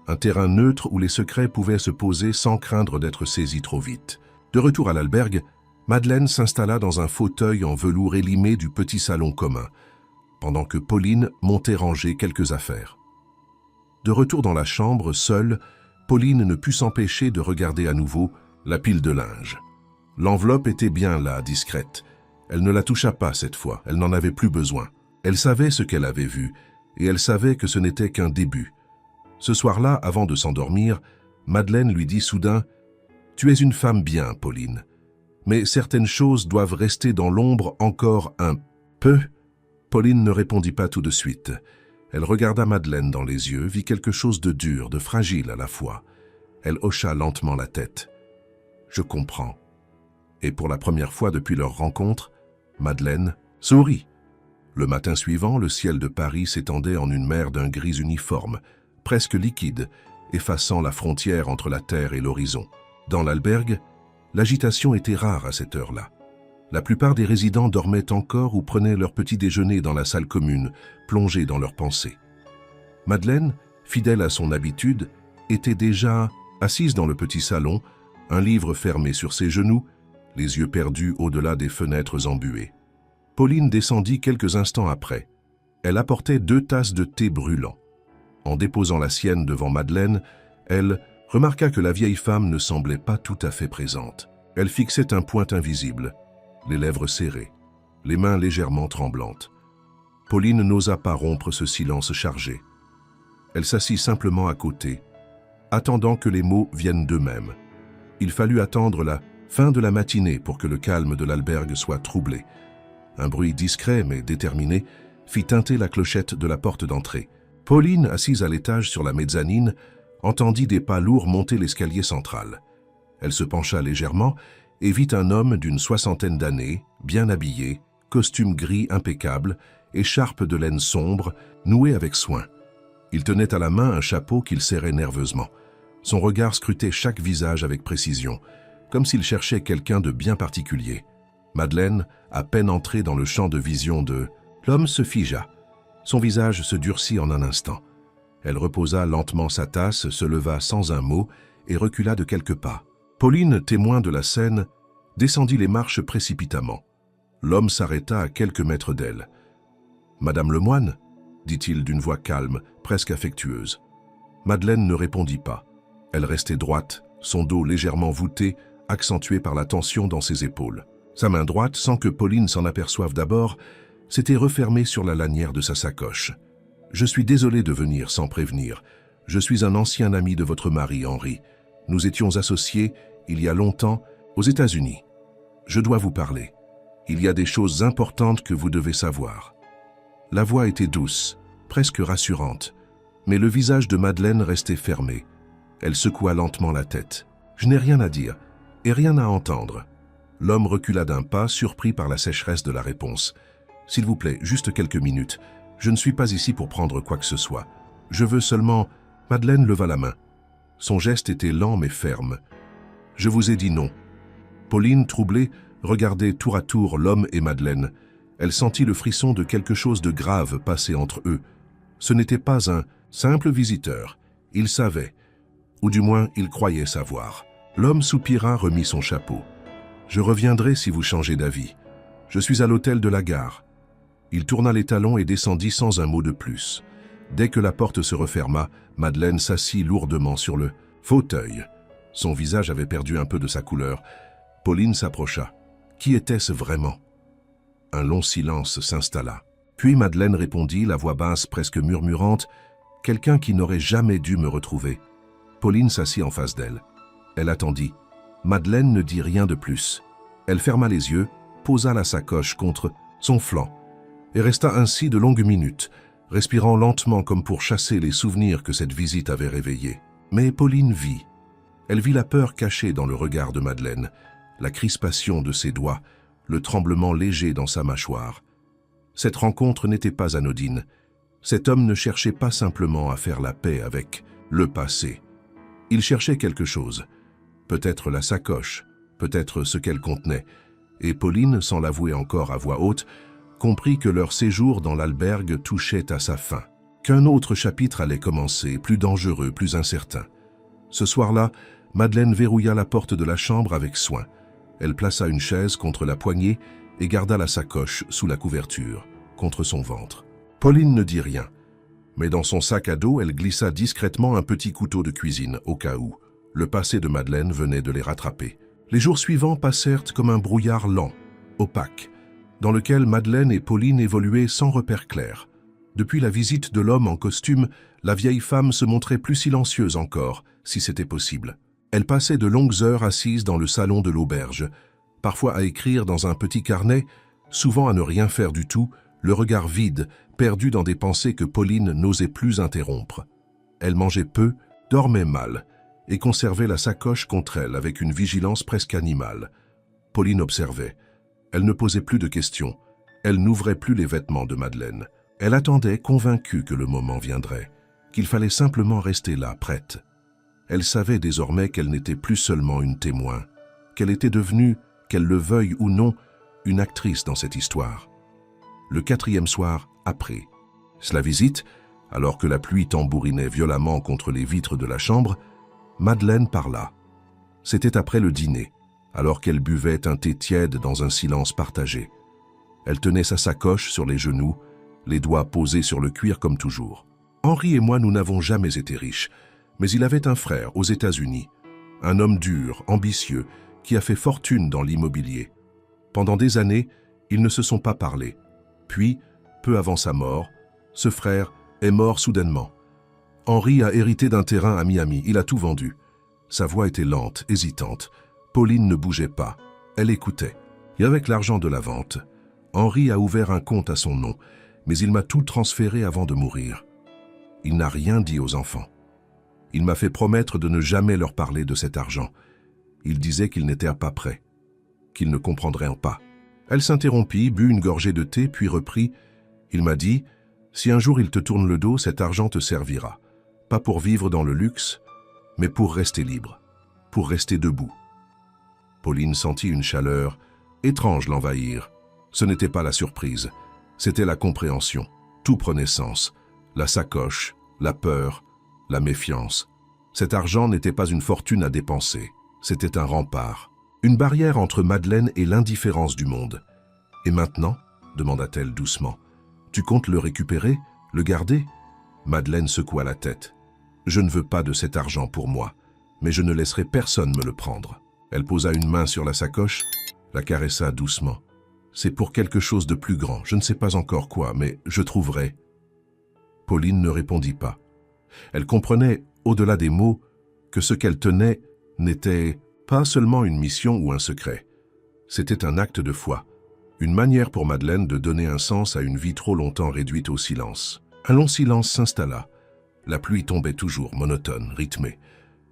un terrain neutre où les secrets pouvaient se poser sans craindre d'être saisis trop vite. De retour à l'albergue, Madeleine s'installa dans un fauteuil en velours élimé du petit salon commun, pendant que Pauline montait ranger quelques affaires. De retour dans la chambre, seule, Pauline ne put s'empêcher de regarder à nouveau la pile de linge. L'enveloppe était bien là, discrète. Elle ne la toucha pas cette fois, elle n'en avait plus besoin. Elle savait ce qu'elle avait vu, et elle savait que ce n'était qu'un début. Ce soir-là, avant de s'endormir, Madeleine lui dit soudain « Tu es une femme bien, Pauline, mais certaines choses doivent rester dans l'ombre encore un peu. » Pauline ne répondit pas tout de suite. Elle regarda Madeleine dans les yeux, vit quelque chose de dur, de fragile à la fois. Elle hocha lentement la tête. « Je comprends. » Et pour la première fois depuis leur rencontre, Madeleine sourit. Le matin suivant, le ciel de Paris s'étendait en une mer d'un gris uniforme, presque liquide, effaçant la frontière entre la terre et l'horizon. Dans l'albergue, l'agitation était rare à cette heure-là. La plupart des résidents dormaient encore ou prenaient leur petit déjeuner dans la salle commune, plongés dans leurs pensées. Madeleine, fidèle à son habitude, était déjà assise dans le petit salon, un livre fermé sur ses genoux, les yeux perdus au-delà des fenêtres embuées. Pauline descendit quelques instants après. Elle apportait 2 tasses de thé brûlant. En déposant la sienne devant Madeleine, elle remarqua que la vieille femme ne semblait pas tout à fait présente. Elle fixait un point invisible, les lèvres serrées, les mains légèrement tremblantes. Pauline n'osa pas rompre ce silence chargé. Elle s'assit simplement à côté, attendant que les mots viennent d'eux-mêmes. Il fallut attendre la fin de la matinée pour que le calme de l'albergue soit troublé. Un bruit discret mais déterminé fit tinter la clochette de la porte d'entrée. Pauline, assise à l'étage sur la mezzanine, entendit des pas lourds monter l'escalier central. Elle se pencha légèrement et vit un homme d'une 60aine d'années, bien habillé, costume gris impeccable, écharpe de laine sombre, nouée avec soin. Il tenait à la main un chapeau qu'il serrait nerveusement. Son regard scrutait chaque visage avec précision, comme s'il cherchait quelqu'un de bien particulier. Madeleine, à peine entrée dans le champ de vision de l'homme, se figea. Son visage se durcit en un instant. Elle reposa lentement sa tasse, se leva sans un mot et recula de quelques pas. Pauline, témoin de la scène, descendit les marches précipitamment. L'homme s'arrêta à quelques mètres d'elle. « Madame Lemoine ?» dit-il d'une voix calme, presque affectueuse. Madeleine ne répondit pas. Elle restait droite, son dos légèrement voûté, accentué par la tension dans ses épaules. Sa main droite, sans que Pauline s'en aperçoive d'abord, s'était refermée sur la lanière de sa sacoche. « Je suis désolé de venir sans prévenir. Je suis un ancien ami de votre mari, Henri. Nous étions associés, il y a longtemps, aux États-Unis. Je dois vous parler. Il y a des choses importantes que vous devez savoir. » La voix était douce, presque rassurante, mais le visage de Madeleine restait fermé. Elle secoua lentement la tête. « Je n'ai rien à dire, et rien à entendre. » L'homme recula d'un pas, surpris par la sécheresse de la réponse. « S'il vous plaît, juste quelques minutes. Je ne suis pas ici pour prendre quoi que ce soit. Je veux seulement... » Madeleine leva la main. Son geste était lent mais ferme. « Je vous ai dit non. » Pauline, troublée, regardait tour à tour l'homme et Madeleine. Elle sentit le frisson de quelque chose de grave passer entre eux. Ce n'était pas un simple visiteur. Il savait, ou du moins il croyait savoir. L'homme soupira, remit son chapeau. « Je reviendrai si vous changez d'avis. Je suis à l'hôtel de la gare. » Il tourna les talons et descendit sans un mot de plus. Dès que la porte se referma, Madeleine s'assit lourdement sur le fauteuil. Son visage avait perdu un peu de sa couleur. Pauline s'approcha. Qui était-ce vraiment? Un long silence s'installa. Puis Madeleine répondit, la voix basse presque murmurante, « Quelqu'un qui n'aurait jamais dû me retrouver. » Pauline s'assit en face d'elle. Elle attendit. Madeleine ne dit rien de plus. Elle ferma les yeux, posa la sacoche contre son flanc et resta ainsi de longues minutes, respirant lentement comme pour chasser les souvenirs que cette visite avait réveillés. Mais Pauline vit. Elle vit la peur cachée dans le regard de Madeleine, la crispation de ses doigts, le tremblement léger dans sa mâchoire. Cette rencontre n'était pas anodine. Cet homme ne cherchait pas simplement à faire la paix avec le passé. Il cherchait quelque chose. Peut-être la sacoche, peut-être ce qu'elle contenait. Et Pauline, sans l'avouer encore à voix haute, comprit que leur séjour dans l'albergue touchait à sa fin. Qu'un autre chapitre allait commencer, plus dangereux, plus incertain. Ce soir-là, Madeleine verrouilla la porte de la chambre avec soin. Elle plaça une chaise contre la poignée et garda la sacoche sous la couverture, contre son ventre. Pauline ne dit rien, mais dans son sac à dos, elle glissa discrètement un petit couteau de cuisine, au cas où. Le passé de Madeleine venait de les rattraper. Les jours suivants passèrent comme un brouillard lent, opaque, dans lequel Madeleine et Pauline évoluaient sans repère clair. Depuis la visite de l'homme en costume, la vieille femme se montrait plus silencieuse encore, si c'était possible. Elle passait de longues heures assise dans le salon de l'auberge, parfois à écrire dans un petit carnet, souvent à ne rien faire du tout, le regard vide, perdu dans des pensées que Pauline n'osait plus interrompre. Elle mangeait peu, dormait mal, et conservait la sacoche contre elle avec une vigilance presque animale. Pauline observait. Elle ne posait plus de questions. Elle n'ouvrait plus les vêtements de Madeleine. Elle attendait, convaincue que le moment viendrait, qu'il fallait simplement rester là, prête. Elle savait désormais qu'elle n'était plus seulement une témoin, qu'elle était devenue, qu'elle le veuille ou non, une actrice dans cette histoire. Le 4e soir, après la visite, alors que la pluie tambourinait violemment contre les vitres de la chambre, Madeleine parla. C'était après le dîner, alors qu'elle buvait un thé tiède dans un silence partagé. Elle tenait sa sacoche sur les genoux, les doigts posés sur le cuir comme toujours. Henri et moi, nous n'avons jamais été riches, mais il avait un frère aux États-Unis, un homme dur, ambitieux, qui a fait fortune dans l'immobilier. Pendant des années, ils ne se sont pas parlé. Puis, peu avant sa mort, ce frère est mort soudainement. Henri a hérité d'un terrain à Miami, il a tout vendu. Sa voix était lente, hésitante. Pauline ne bougeait pas, elle écoutait. Et avec l'argent de la vente, Henri a ouvert un compte à son nom, mais il m'a tout transféré avant de mourir. Il n'a rien dit aux enfants. Il m'a fait promettre de ne jamais leur parler de cet argent. Il disait qu'ils n'étaient pas prêts, qu'ils ne comprendraient pas. Elle s'interrompit, but une gorgée de thé, puis reprit. Il m'a dit, « Si un jour il te tourne le dos, cet argent te servira. Pas pour vivre dans le luxe, mais pour rester libre, pour rester debout. » Pauline sentit une chaleur étrange l'envahir. Ce n'était pas la surprise, c'était la compréhension. Tout prenait sens. La sacoche, la peur, la méfiance. Cet argent n'était pas une fortune à dépenser, c'était un rempart. Une barrière entre Madeleine et l'indifférence du monde. « Et maintenant ?» demanda-t-elle doucement. « Tu comptes le récupérer, le garder ?» Madeleine secoua la tête. « Je ne veux pas de cet argent pour moi, mais je ne laisserai personne me le prendre. » Elle posa une main sur la sacoche, la caressa doucement. « C'est pour quelque chose de plus grand, je ne sais pas encore quoi, mais je trouverai. » Pauline ne répondit pas. Elle comprenait, au-delà des mots, que ce qu'elle tenait n'était pas seulement une mission ou un secret. C'était un acte de foi, une manière pour Madeleine de donner un sens à une vie trop longtemps réduite au silence. Un long silence s'installa. La pluie tombait toujours, monotone, rythmée.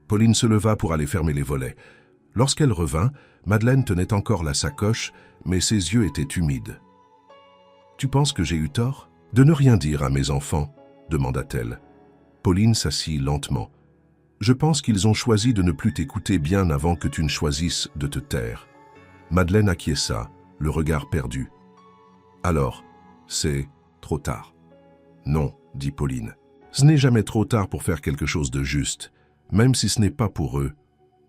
Pauline se leva pour aller fermer les volets. Lorsqu'elle revint, Madeleine tenait encore la sacoche, mais ses yeux étaient humides. « Tu penses que j'ai eu tort de ne rien dire à mes enfants ?» demanda-t-elle. Pauline s'assit lentement. « Je pense qu'ils ont choisi de ne plus t'écouter bien avant que tu ne choisisses de te taire. » Madeleine acquiesça, le regard perdu. « Alors, c'est trop tard. »« Non, » dit Pauline. « Ce n'est jamais trop tard pour faire quelque chose de juste, même si ce n'est pas pour eux. »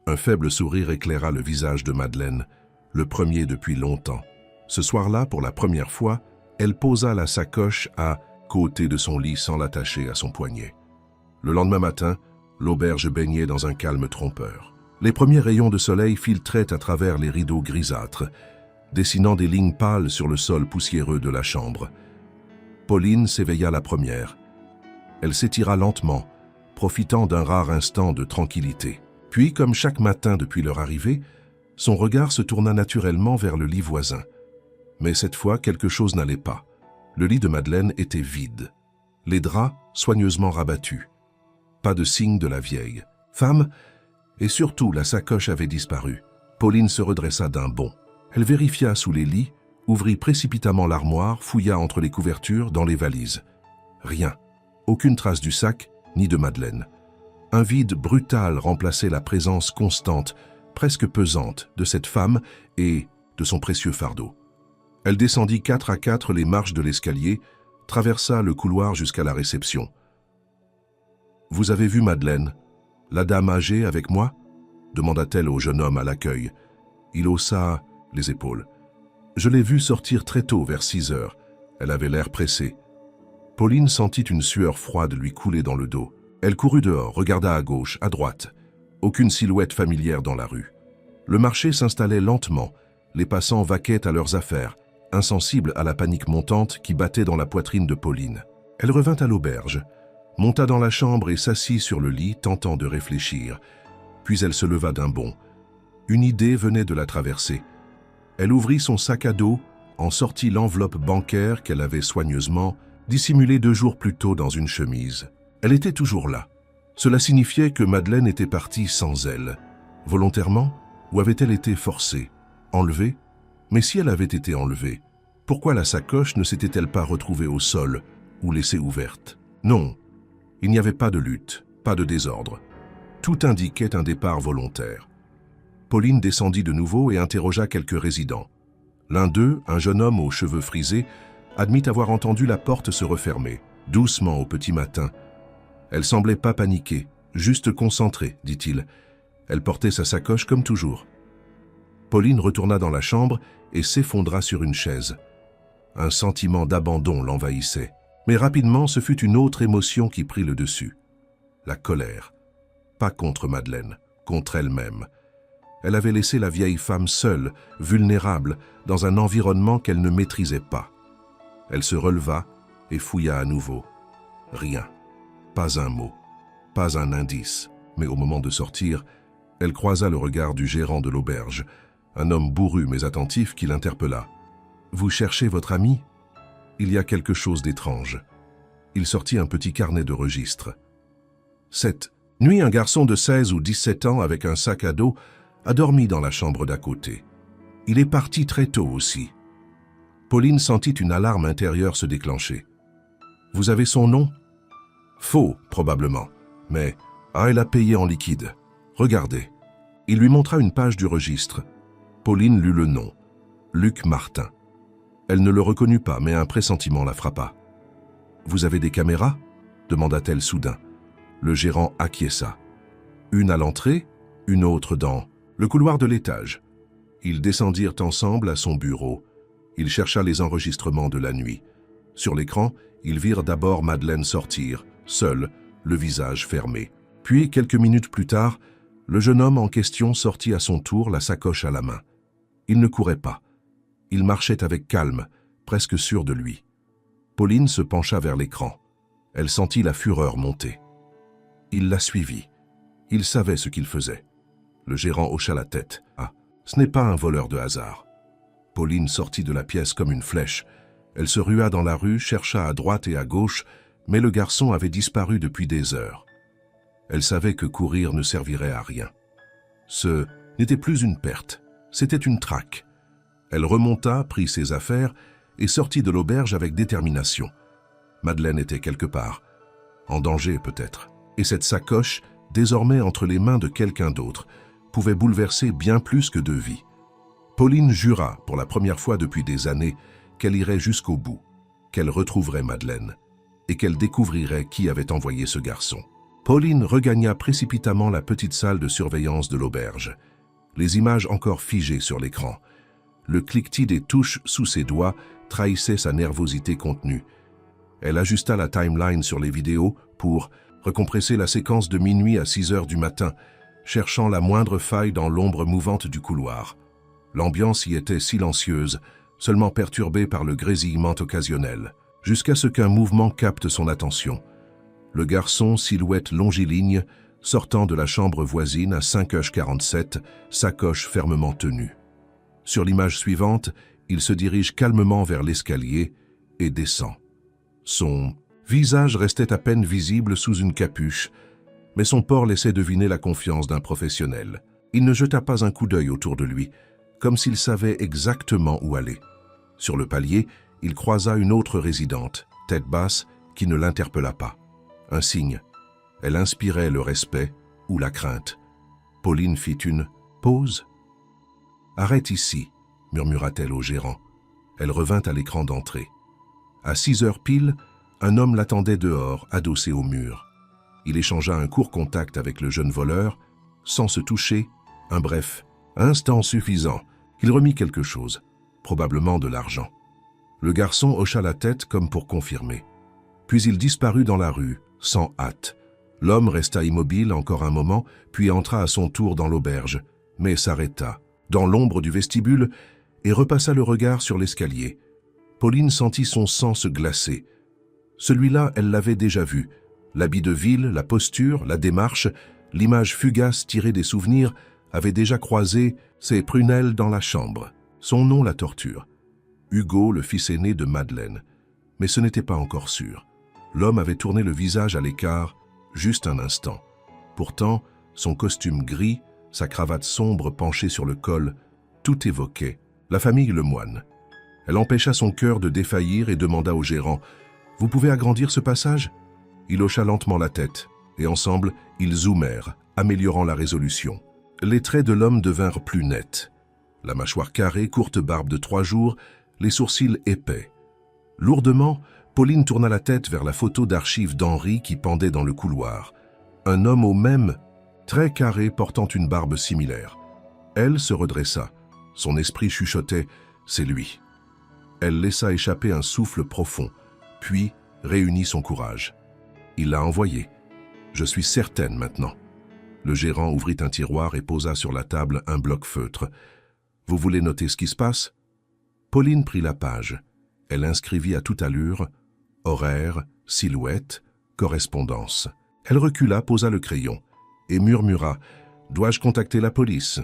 Un faible sourire éclaira le visage de Madeleine, le premier depuis longtemps. Ce soir-là, pour la première fois, elle posa la sacoche à côté de son lit sans l'attacher à son poignet. Le lendemain matin, l'auberge baignait dans un calme trompeur. Les premiers rayons de soleil filtraient à travers les rideaux grisâtres, dessinant des lignes pâles sur le sol poussiéreux de la chambre. Pauline s'éveilla la première. Elle s'étira lentement, profitant d'un rare instant de tranquillité. Puis, comme chaque matin depuis leur arrivée, son regard se tourna naturellement vers le lit voisin. Mais cette fois, quelque chose n'allait pas. Le lit de Madeleine était vide. Les draps soigneusement rabattus. Pas de signe de la vieille femme, et surtout la sacoche avait disparu. Pauline se redressa d'un bond. Elle vérifia sous les lits, ouvrit précipitamment l'armoire, fouilla entre les couvertures, dans les valises. Rien. Aucune trace du sac, ni de Madeleine. Un vide brutal remplaçait la présence constante, presque pesante, de cette femme et de son précieux fardeau. Elle descendit 4 à 4 les marches de l'escalier, traversa le couloir jusqu'à la réception. « Vous avez vu Madeleine, la dame âgée avec moi ?» demanda-t-elle au jeune homme à l'accueil. Il haussa les épaules. « Je l'ai vue sortir très tôt, vers 6 heures. Elle avait l'air pressée. » Pauline sentit une sueur froide lui couler dans le dos. Elle courut dehors, regarda à gauche, à droite. Aucune silhouette familière dans la rue. Le marché s'installait lentement. Les passants vaquaient à leurs affaires, insensibles à la panique montante qui battait dans la poitrine de Pauline. Elle revint à l'auberge, monta dans la chambre et s'assit sur le lit, tentant de réfléchir. Puis elle se leva d'un bond. Une idée venait de la traverser. Elle ouvrit son sac à dos, en sortit l'enveloppe bancaire qu'elle avait soigneusement dissimulée 2 jours plus tôt dans une chemise. Elle était toujours là. Cela signifiait que Madeleine était partie sans elle. Volontairement, ou avait-elle été forcée, enlevée? Mais si elle avait été enlevée, Pourquoi la sacoche ne s'était-elle pas retrouvée au sol ou laissée ouverte? Non, il n'y avait pas de lutte, pas de désordre. Tout indiquait un départ volontaire. Pauline descendit de nouveau et interrogea quelques résidents. L'un d'eux, un jeune homme aux cheveux frisés, admit avoir entendu la porte se refermer, doucement au petit matin. Elle semblait pas paniquer, juste concentrée, dit-il. Elle portait sa sacoche comme toujours. Pauline retourna dans la chambre et s'effondra sur une chaise. Un sentiment d'abandon l'envahissait. Mais rapidement, ce fut une autre émotion qui prit le dessus. La colère. Pas contre Madeleine, contre elle-même. Elle avait laissé la vieille femme seule, vulnérable, dans un environnement qu'elle ne maîtrisait pas. Elle se releva et fouilla à nouveau. Rien. Pas un mot. Pas un indice. Mais au moment de sortir, elle croisa le regard du gérant de l'auberge, un homme bourru mais attentif qui l'interpella. « Vous cherchez votre ami ?» Il y a quelque chose d'étrange. Il sortit un petit carnet de registre. 7. Nuit, un garçon de 16 ou 17 ans avec un sac à dos a dormi dans la chambre d'à côté. Il est parti très tôt aussi. Pauline sentit une alarme intérieure se déclencher. « Vous avez son nom ?» Faux, probablement, mais elle a payé en liquide. Regardez. Il lui montra une page du registre. Pauline lut le nom. Luc Martin. Elle ne le reconnut pas, mais un pressentiment la frappa. « Vous avez des caméras ?» demanda-t-elle soudain. Le gérant acquiesça. Une à l'entrée, une autre dans le couloir de l'étage. Ils descendirent ensemble à son bureau. Il chercha les enregistrements de la nuit. Sur l'écran, ils virent d'abord Madeleine sortir, seule, le visage fermé. Puis, quelques minutes plus tard, le jeune homme en question sortit à son tour, la sacoche à la main. Il ne courait pas. Il marchait avec calme, presque sûr de lui. Pauline se pencha vers l'écran. Elle sentit la fureur monter. Il la suivit. Il savait ce qu'il faisait. Le gérant hocha la tête. « Ah, ce n'est pas un voleur de hasard. » Pauline sortit de la pièce comme une flèche. Elle se rua dans la rue, chercha à droite et à gauche, mais le garçon avait disparu depuis des heures. Elle savait que courir ne servirait à rien. Ce n'était plus une perte, c'était une traque. Elle remonta, prit ses affaires et sortit de l'auberge avec détermination. Madeleine était quelque part, en danger peut-être, et cette sacoche, désormais entre les mains de quelqu'un d'autre, pouvait bouleverser bien plus que 2 vies. Pauline jura, pour la première fois depuis des années, qu'elle irait jusqu'au bout, qu'elle retrouverait Madeleine, et qu'elle découvrirait qui avait envoyé ce garçon. Pauline regagna précipitamment la petite salle de surveillance de l'auberge. Les images encore figées sur l'écran. Le cliquetis des touches sous ses doigts trahissait sa nervosité contenue. Elle ajusta la timeline sur les vidéos pour recompresser la séquence de minuit à 6 heures du matin, cherchant la moindre faille dans l'ombre mouvante du couloir. L'ambiance y était silencieuse, seulement perturbée par le grésillement occasionnel, jusqu'à ce qu'un mouvement capte son attention. Le garçon, silhouette longiligne, sortant de la chambre voisine à 5h47, sacoche fermement tenue. Sur l'image suivante, il se dirige calmement vers l'escalier et descend. Son visage restait à peine visible sous une capuche, mais son port laissait deviner la confiance d'un professionnel. Il ne jeta pas un coup d'œil autour de lui, comme s'il savait exactement où aller. Sur le palier, il croisa une autre résidente, tête basse, qui ne l'interpella pas. Un signe. Elle inspirait le respect ou la crainte. Pauline fit une pause. « Arrête ici », murmura-t-elle au gérant. Elle revint à l'écran d'entrée. À 6 heures pile, un homme l'attendait dehors, adossé au mur. Il échangea un court contact avec le jeune voleur, sans se toucher, un bref instant suffisant qu'il remit quelque chose, probablement de l'argent. Le garçon hocha la tête comme pour confirmer. Puis il disparut dans la rue, sans hâte. L'homme resta immobile encore un moment, puis entra à son tour dans l'auberge, mais s'arrêta, dans l'ombre du vestibule, et repassa le regard sur l'escalier. Pauline sentit son sang se glacer. Celui-là, elle l'avait déjà vu. L'habit de ville, la posture, la démarche, l'image fugace tirée des souvenirs avait déjà croisé ses prunelles dans la chambre. Son nom la torture. Hugo, le fils aîné de Madeleine. Mais ce n'était pas encore sûr. L'homme avait tourné le visage à l'écart, juste un instant. Pourtant, son costume gris, sa cravate sombre penchée sur le col, tout évoquait la famille Lemoine. Elle empêcha son cœur de défaillir et demanda au gérant « Vous pouvez agrandir ce passage ?» Il hocha lentement la tête, et ensemble, ils zoomèrent, améliorant la résolution. Les traits de l'homme devinrent plus nets. La mâchoire carrée, courte barbe de 3 jours, les sourcils épais. Lourdement, Pauline tourna la tête vers la photo d'archives d'Henri qui pendait dans le couloir. Un homme au même, très carré, portant une barbe similaire. Elle se redressa. Son esprit chuchotait « C'est lui ». Elle laissa échapper un souffle profond, puis réunit son courage. Il l'a envoyé. Je suis certaine maintenant. Le gérant ouvrit un tiroir et posa sur la table un bloc feutre. « Vous voulez noter ce qui se passe ?» Pauline prit la page. Elle inscrivit à toute allure « Horaire, silhouette, correspondance ». Elle recula, posa le crayon et murmura « Dois-je contacter la police ?»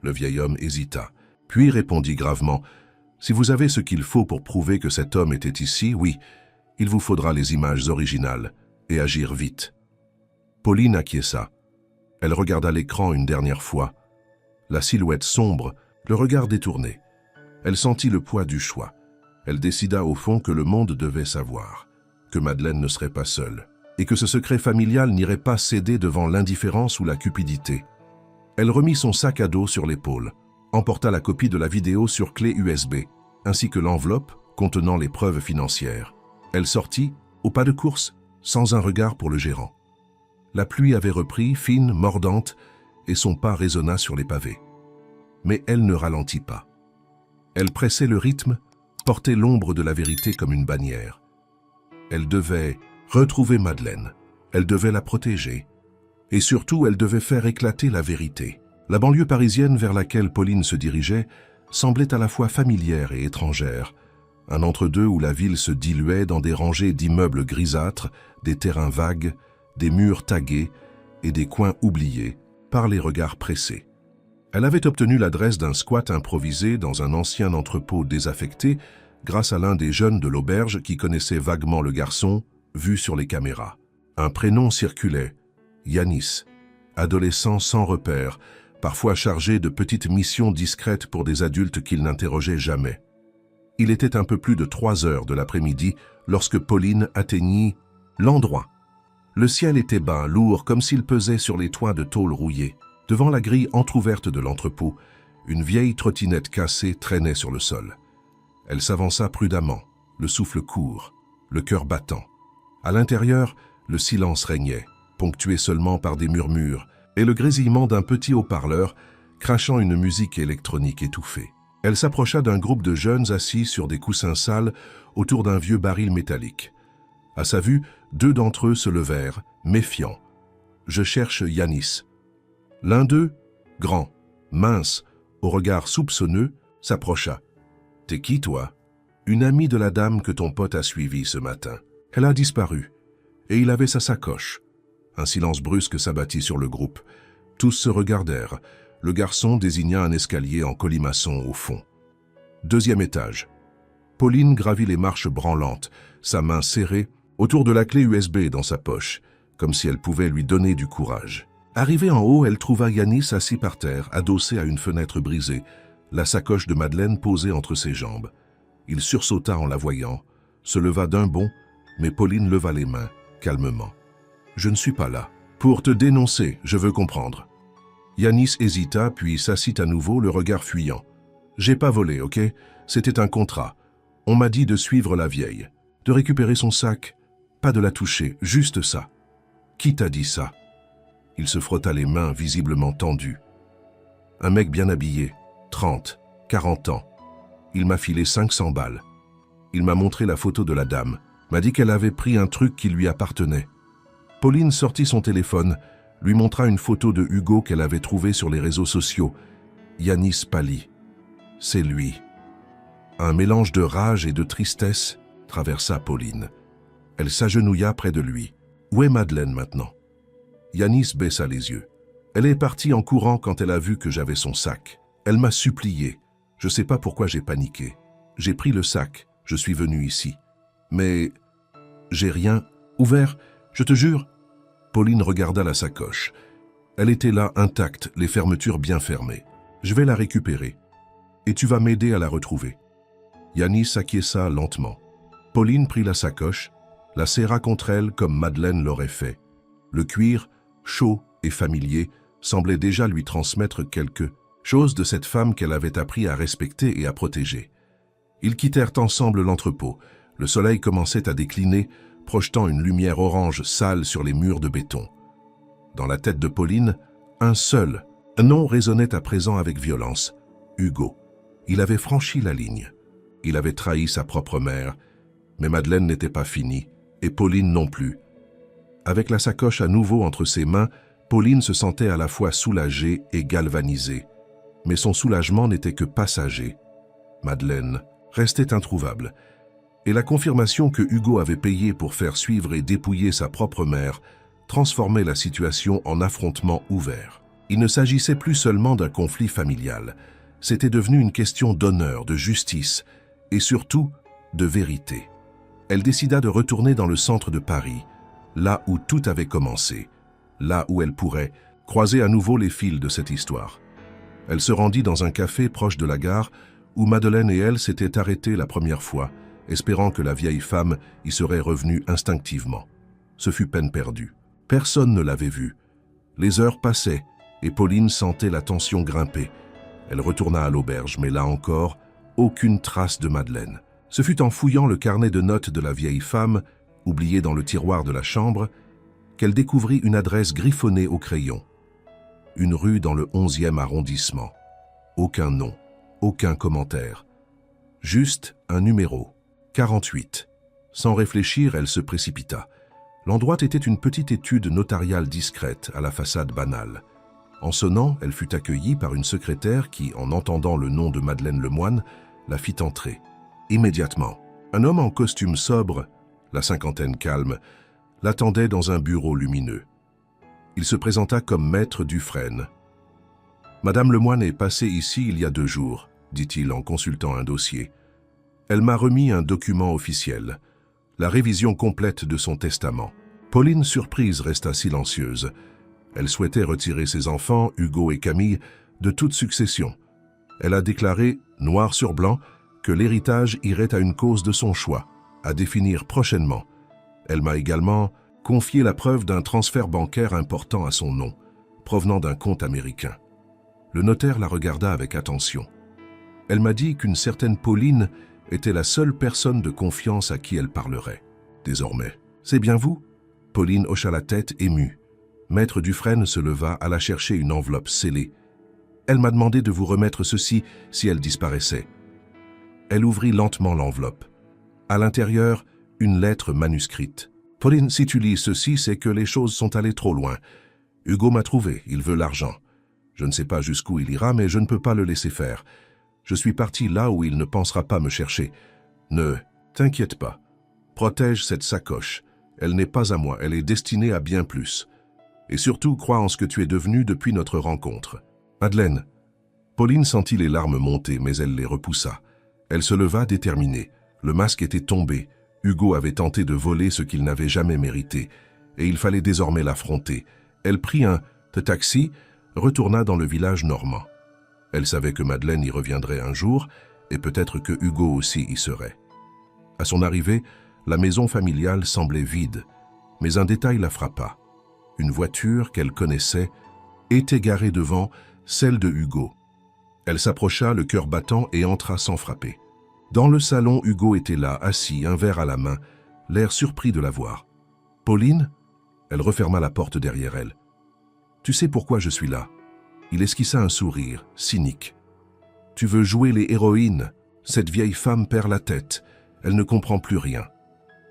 Le vieil homme hésita, puis répondit gravement « Si vous avez ce qu'il faut pour prouver que cet homme était ici, oui, il vous faudra les images originales et agir vite. » Pauline acquiesça. Elle regarda l'écran une dernière fois. La silhouette sombre, le regard détourné. Elle sentit le poids du choix. Elle décida au fond que le monde devait savoir, que Madeleine ne serait pas seule, et que ce secret familial n'irait pas céder devant l'indifférence ou la cupidité. Elle remit son sac à dos sur l'épaule, emporta la copie de la vidéo sur clé USB, ainsi que l'enveloppe contenant les preuves financières. Elle sortit, au pas de course, sans un regard pour le gérant. La pluie avait repris, fine, mordante, et son pas résonna sur les pavés. Mais elle ne ralentit pas. Elle pressait le rythme, portait l'ombre de la vérité comme une bannière. Elle devait retrouver Madeleine, elle devait la protéger, et surtout elle devait faire éclater la vérité. La banlieue parisienne vers laquelle Pauline se dirigeait semblait à la fois familière et étrangère, un entre-deux où la ville se diluait dans des rangées d'immeubles grisâtres, des terrains vagues, des murs tagués et des coins oubliés par les regards pressés. Elle avait obtenu l'adresse d'un squat improvisé dans un ancien entrepôt désaffecté grâce à l'un des jeunes de l'auberge qui connaissait vaguement le garçon, vu sur les caméras. Un prénom circulait, Yanis, adolescent sans repère, parfois chargé de petites missions discrètes pour des adultes qu'il n'interrogeait jamais. Il était un peu plus de 3 heures de l'après-midi lorsque Pauline atteignit l'endroit. Le ciel était bas, lourd, comme s'il pesait sur les toits de tôle rouillée. Devant la grille entr'ouverte de l'entrepôt, une vieille trottinette cassée traînait sur le sol. Elle s'avança prudemment, le souffle court, le cœur battant. À l'intérieur, le silence régnait, ponctué seulement par des murmures et le grésillement d'un petit haut-parleur crachant une musique électronique étouffée. Elle s'approcha d'un groupe de jeunes assis sur des coussins sales autour d'un vieux baril métallique. À sa vue, 2 d'entre eux se levèrent, méfiants. « Je cherche Yanis. » L'un d'eux, grand, mince, au regard soupçonneux, s'approcha. « T'es qui, toi ?»« Une amie de la dame que ton pote a suivie ce matin. Elle a disparu. Et il avait sa sacoche. » Un silence brusque s'abattit sur le groupe. Tous se regardèrent. Le garçon désigna un escalier en colimaçon au fond. 2e étage. Pauline gravit les marches branlantes, sa main serrée autour de la clé USB dans sa poche, comme si elle pouvait lui donner du courage. Arrivée en haut, elle trouva Yanis assis par terre, adossé à une fenêtre brisée, la sacoche de Madeleine posée entre ses jambes. Il sursauta en la voyant, se leva d'un bond, mais Pauline leva les mains, calmement. « Je ne suis pas là. Pour te dénoncer, je veux comprendre. » Yanis hésita, puis s'assit à nouveau, le regard fuyant. « J'ai pas volé, ok? C'était un contrat. On m'a dit de suivre la vieille, de récupérer son sac, pas de la toucher, juste ça. Qui t'a dit ça? » Il se frotta les mains, visiblement tendues. Un mec bien habillé, 30, 40 ans. Il m'a filé 500 balles. Il m'a montré la photo de la dame, m'a dit qu'elle avait pris un truc qui lui appartenait. Pauline sortit son téléphone, lui montra une photo de Hugo qu'elle avait trouvée sur les réseaux sociaux. Yanis pâlit. C'est lui. Un mélange de rage et de tristesse traversa Pauline. Elle s'agenouilla près de lui. Où est Madeleine maintenant? Yanis baissa les yeux. Elle est partie en courant quand elle a vu que j'avais son sac. Elle m'a supplié. Je ne sais pas pourquoi j'ai paniqué. J'ai pris le sac. Je suis venu ici. Mais j'ai rien ouvert, je te jure. Pauline regarda la sacoche. Elle était là, intacte, les fermetures bien fermées. Je vais la récupérer. Et tu vas m'aider à la retrouver. Yanis acquiesça lentement. Pauline prit la sacoche, la serra contre elle comme Madeleine l'aurait fait. Le cuir, chaud et familier, semblait déjà lui transmettre quelque chose de cette femme qu'elle avait appris à respecter et à protéger. Ils quittèrent ensemble l'entrepôt. Le soleil commençait à décliner, projetant une lumière orange sale sur les murs de béton. Dans la tête de Pauline, un nom résonnait à présent avec violence. Hugo. Il avait franchi la ligne. Il avait trahi sa propre mère. Mais Madeleine n'était pas finie, et Pauline non plus. Avec la sacoche à nouveau entre ses mains, Pauline se sentait à la fois soulagée et galvanisée. Mais son soulagement n'était que passager. Madeleine restait introuvable. Et la confirmation que Hugo avait payé pour faire suivre et dépouiller sa propre mère transformait la situation en affrontement ouvert. Il ne s'agissait plus seulement d'un conflit familial. C'était devenu une question d'honneur, de justice et surtout de vérité. Elle décida de retourner dans le centre de Paris, là où tout avait commencé, là où elle pourrait croiser à nouveau les fils de cette histoire. Elle se rendit dans un café proche de la gare où Madeleine et elle s'étaient arrêtées la première fois, espérant que la vieille femme y serait revenue instinctivement. Ce fut peine perdue. Personne ne l'avait vue. Les heures passaient et Pauline sentait la tension grimper. Elle retourna à l'auberge, mais là encore, aucune trace de Madeleine. Ce fut en fouillant le carnet de notes de la vieille femme, oublié dans le tiroir de la chambre, qu'elle découvrit une adresse griffonnée au crayon. Une rue dans le 11e arrondissement. Aucun nom, aucun commentaire. Juste un numéro, 48. Sans réfléchir, elle se précipita. L'endroit était une petite étude notariale discrète à la façade banale. En sonnant, elle fut accueillie par une secrétaire qui, en entendant le nom de Madeleine Lemoine, la fit entrer. Immédiatement, un homme en costume sobre, la cinquantaine calme, l'attendait dans un bureau lumineux. Il se présenta comme maître Dufresne. « Madame Lemoine est passée ici il y a 2 jours, dit-il en consultant un dossier. Elle m'a remis un document officiel, la révision complète de son testament. » Pauline, surprise, resta silencieuse. Elle souhaitait retirer ses enfants, Hugo et Camille, de toute succession. Elle a déclaré, noir sur blanc, que l'héritage irait à une cause de son choix, à définir prochainement. Elle m'a également confié la preuve d'un transfert bancaire important à son nom, provenant d'un compte américain. Le notaire la regarda avec attention. Elle m'a dit qu'une certaine Pauline était la seule personne de confiance à qui elle parlerait. Désormais, c'est bien vous ? Pauline hocha la tête, émue. Maître Dufresne se leva, alla chercher une enveloppe scellée. Elle m'a demandé de vous remettre ceci si elle disparaissait. Elle ouvrit lentement l'enveloppe. À l'intérieur, une lettre manuscrite. « Pauline, si tu lis ceci, c'est que les choses sont allées trop loin. Hugo m'a trouvé, il veut l'argent. Je ne sais pas jusqu'où il ira, mais je ne peux pas le laisser faire. Je suis parti là où il ne pensera pas me chercher. Ne t'inquiète pas. Protège cette sacoche. Elle n'est pas à moi, elle est destinée à bien plus. Et surtout, crois en ce que tu es devenu depuis notre rencontre. Madeleine. » Pauline sentit les larmes monter, mais elle les repoussa. Elle se leva déterminée. Le masque était tombé. Hugo avait tenté de voler ce qu'il n'avait jamais mérité, et il fallait désormais l'affronter. Elle prit un taxi, retourna dans le village normand. Elle savait que Madeleine y reviendrait un jour, et peut-être que Hugo aussi y serait. À son arrivée, la maison familiale semblait vide, mais un détail la frappa. Une voiture qu'elle connaissait était garée devant celle de Hugo. Elle s'approcha, le cœur battant, et entra sans frapper. Dans le salon, Hugo était là, assis, un verre à la main, l'air surpris de la voir. « Pauline ?» Elle referma la porte derrière elle. « Tu sais pourquoi je suis là ?» Il esquissa un sourire, cynique. « Tu veux jouer les héroïnes. Cette vieille femme perd la tête. Elle ne comprend plus rien. »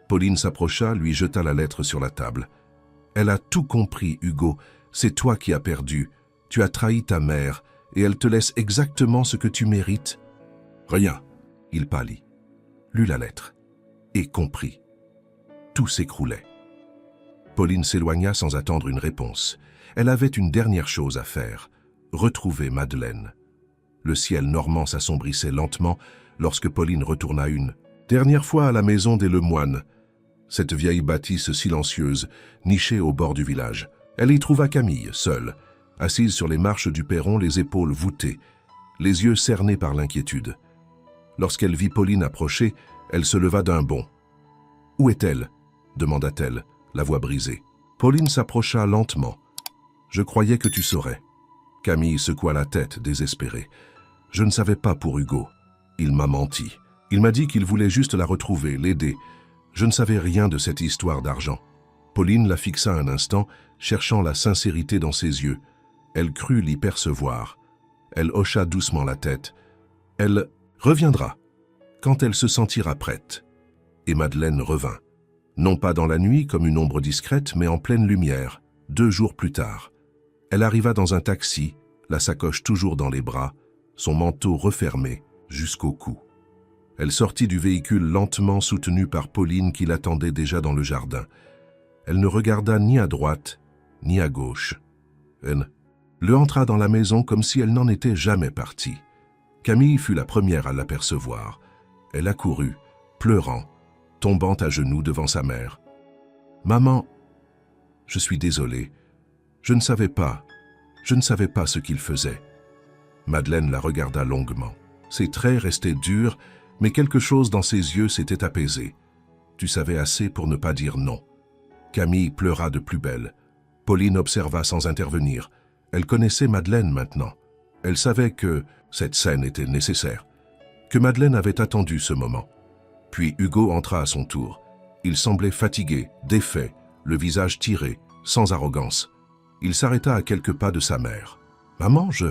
Pauline s'approcha, lui jeta la lettre sur la table. « Elle a tout compris, Hugo. C'est toi qui as perdu. Tu as trahi ta mère, et elle te laisse exactement ce que tu mérites. » « Rien. » Il pâlit, lut la lettre, et comprit. Tout s'écroulait. Pauline s'éloigna sans attendre une réponse. Elle avait une dernière chose à faire, retrouver Madeleine. Le ciel normand s'assombrissait lentement lorsque Pauline retourna une dernière fois à la maison des Lemoine, cette vieille bâtisse silencieuse, nichée au bord du village. Elle y trouva Camille, seule, assise sur les marches du perron, les épaules voûtées, les yeux cernés par l'inquiétude. Lorsqu'elle vit Pauline approcher, elle se leva d'un bond. « Où est-elle » demanda-t-elle, la voix brisée. Pauline s'approcha lentement. « Je croyais que tu saurais. » Camille secoua la tête, désespérée. « Je ne savais pas pour Hugo. Il m'a menti. Il m'a dit qu'il voulait juste la retrouver, l'aider. Je ne savais rien de cette histoire d'argent. » Pauline la fixa un instant, cherchant la sincérité dans ses yeux. Elle crut l'y percevoir. Elle hocha doucement la tête. Elle reviendra, quand elle se sentira prête. Et Madeleine revint. Non pas dans la nuit comme une ombre discrète, mais en pleine lumière, 2 jours plus tard. Elle arriva dans un taxi, la sacoche toujours dans les bras, son manteau refermé jusqu'au cou. Elle sortit du véhicule lentement soutenue par Pauline qui l'attendait déjà dans le jardin. Elle ne regarda ni à droite, ni à gauche. Elle le entra dans la maison comme si elle n'en était jamais partie. Camille fut la première à l'apercevoir. Elle accourut, pleurant, tombant à genoux devant sa mère. « Maman, je suis désolée. Je ne savais pas ce qu'il faisait. » Madeleine la regarda longuement. Ses traits restaient durs, mais quelque chose dans ses yeux s'était apaisé. « Tu savais assez pour ne pas dire non. » Camille pleura de plus belle. Pauline observa sans intervenir. Elle connaissait Madeleine maintenant. Elle savait que cette scène était nécessaire, que Madeleine avait attendu ce moment. Puis Hugo entra à son tour. Il semblait fatigué, défait, le visage tiré, sans arrogance. Il s'arrêta à quelques pas de sa mère. « Maman, je... »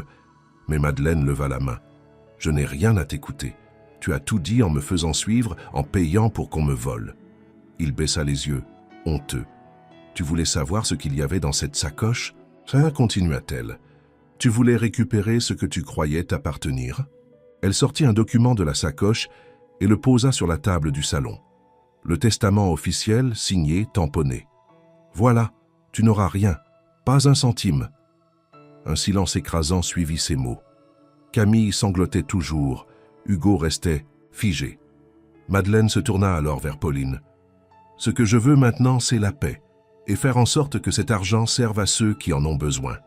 Mais Madeleine leva la main. « Je n'ai rien à t'écouter. Tu as tout dit en me faisant suivre, en payant pour qu'on me vole. » Il baissa les yeux, honteux. « Tu voulais savoir ce qu'il y avait dans cette sacoche ?» Ça, continua-t-elle. « Tu voulais récupérer ce que tu croyais t'appartenir ?» Elle sortit un document de la sacoche et le posa sur la table du salon. Le testament officiel, signé, tamponné. « Voilà, tu n'auras rien, pas un centime. » Un silence écrasant suivit ces mots. Camille sanglotait toujours, Hugo restait figé. Madeleine se tourna alors vers Pauline. « Ce que je veux maintenant, c'est la paix, et faire en sorte que cet argent serve à ceux qui en ont besoin. »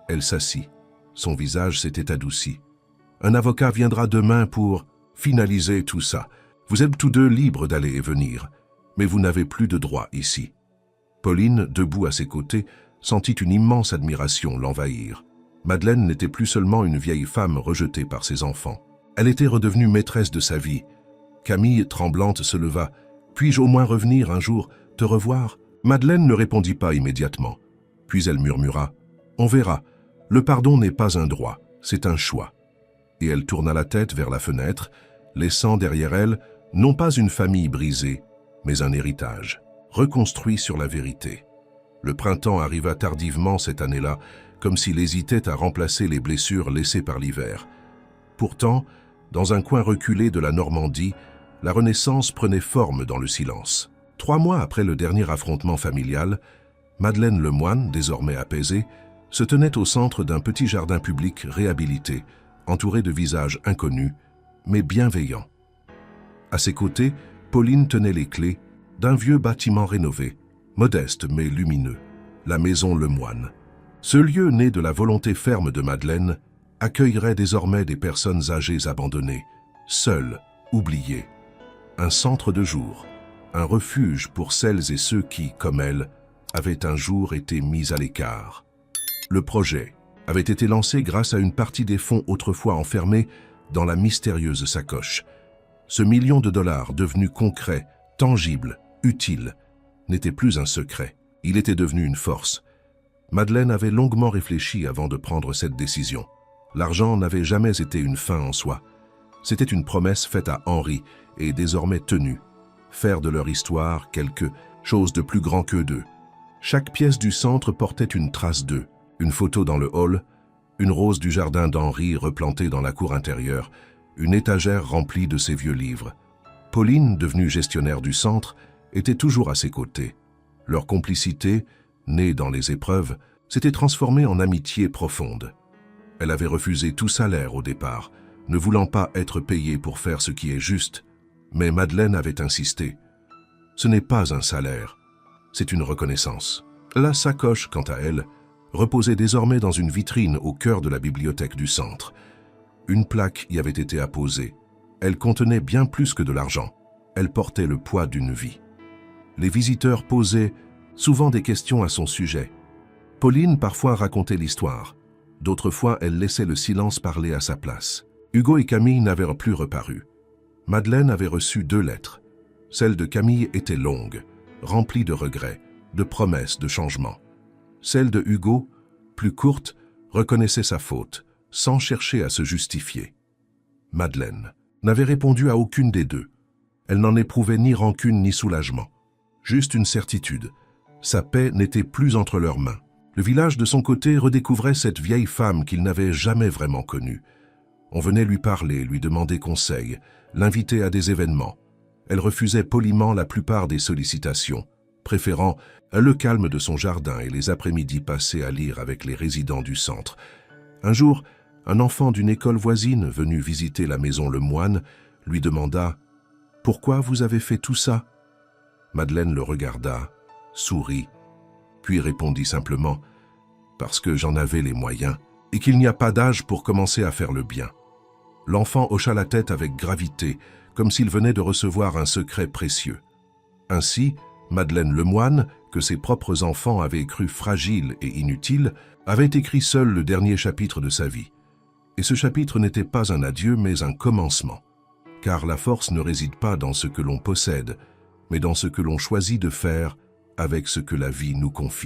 Elle s'assit. Son visage s'était adouci. « Un avocat viendra demain pour finaliser tout ça. Vous êtes tous deux libres d'aller et venir, mais vous n'avez plus de droit ici. » Pauline, debout à ses côtés, sentit une immense admiration l'envahir. Madeleine n'était plus seulement une vieille femme rejetée par ses enfants. Elle était redevenue maîtresse de sa vie. Camille, tremblante, se leva. « Puis-je au moins revenir un jour, te revoir ?» Madeleine ne répondit pas immédiatement. Puis elle murmura « On verra. Le pardon n'est pas un droit, c'est un choix. » Et elle tourna la tête vers la fenêtre, laissant derrière elle non pas une famille brisée, mais un héritage, reconstruit sur la vérité. Le printemps arriva tardivement cette année-là, comme s'il hésitait à remplacer les blessures laissées par l'hiver. Pourtant, dans un coin reculé de la Normandie, la Renaissance prenait forme dans le silence. 3 mois après le dernier affrontement familial, Madeleine Lemoine, désormais apaisée, se tenait au centre d'un petit jardin public réhabilité, entouré de visages inconnus, mais bienveillants. À ses côtés, Pauline tenait les clés d'un vieux bâtiment rénové, modeste mais lumineux, la maison Lemoine. Ce lieu né de la volonté ferme de Madeleine accueillerait désormais des personnes âgées abandonnées, seules, oubliées. Un centre de jour, un refuge pour celles et ceux qui, comme elle, avaient un jour été mis à l'écart. Le projet avait été lancé grâce à une partie des fonds autrefois enfermés dans la mystérieuse sacoche. Ce $1 million devenu concret, tangible, utile, n'était plus un secret. Il était devenu une force. Madeleine avait longuement réfléchi avant de prendre cette décision. L'argent n'avait jamais été une fin en soi. C'était une promesse faite à Henri et désormais tenue. Faire de leur histoire quelque chose de plus grand qu'eux deux. Chaque pièce du centre portait une trace d'eux. Une photo dans le hall, une rose du jardin d'Henri replantée dans la cour intérieure, une étagère remplie de ses vieux livres. Pauline, devenue gestionnaire du centre, était toujours à ses côtés. Leur complicité, née dans les épreuves, s'était transformée en amitié profonde. Elle avait refusé tout salaire au départ, ne voulant pas être payée pour faire ce qui est juste, mais Madeleine avait insisté. Ce n'est pas un salaire, c'est une reconnaissance. La sacoche, quant à elle, reposait désormais dans une vitrine au cœur de la bibliothèque du centre. Une plaque y avait été apposée. Elle contenait bien plus que de l'argent. Elle portait le poids d'une vie. Les visiteurs posaient souvent des questions à son sujet. Pauline parfois racontait l'histoire. D'autres fois, elle laissait le silence parler à sa place. Hugo et Camille n'avaient plus reparu. Madeleine avait reçu 2 lettres. Celle de Camille était longue, remplie de regrets, de promesses, de changements. Celle de Hugo, plus courte, reconnaissait sa faute, sans chercher à se justifier. Madeleine n'avait répondu à aucune des 2. Elle n'en éprouvait ni rancune ni soulagement. Juste une certitude. Sa paix n'était plus entre leurs mains. Le village, de son côté, redécouvrait cette vieille femme qu'il n'avait jamais vraiment connue. On venait lui parler, lui demander conseil, l'inviter à des événements. Elle refusait poliment la plupart des sollicitations, préférant le calme de son jardin et les après-midi passés à lire avec les résidents du centre. Un jour, un enfant d'une école voisine venu visiter la maison Lemoine lui demanda « Pourquoi vous avez fait tout ça ?» Madeleine le regarda, sourit, puis répondit simplement « Parce que j'en avais les moyens et qu'il n'y a pas d'âge pour commencer à faire le bien. » L'enfant hocha la tête avec gravité, comme s'il venait de recevoir un secret précieux. Ainsi, Madeleine Lemoine, que ses propres enfants avaient cru fragile et inutile, avait écrit seul le dernier chapitre de sa vie. Et ce chapitre n'était pas un adieu, mais un commencement. Car la force ne réside pas dans ce que l'on possède, mais dans ce que l'on choisit de faire avec ce que la vie nous confie.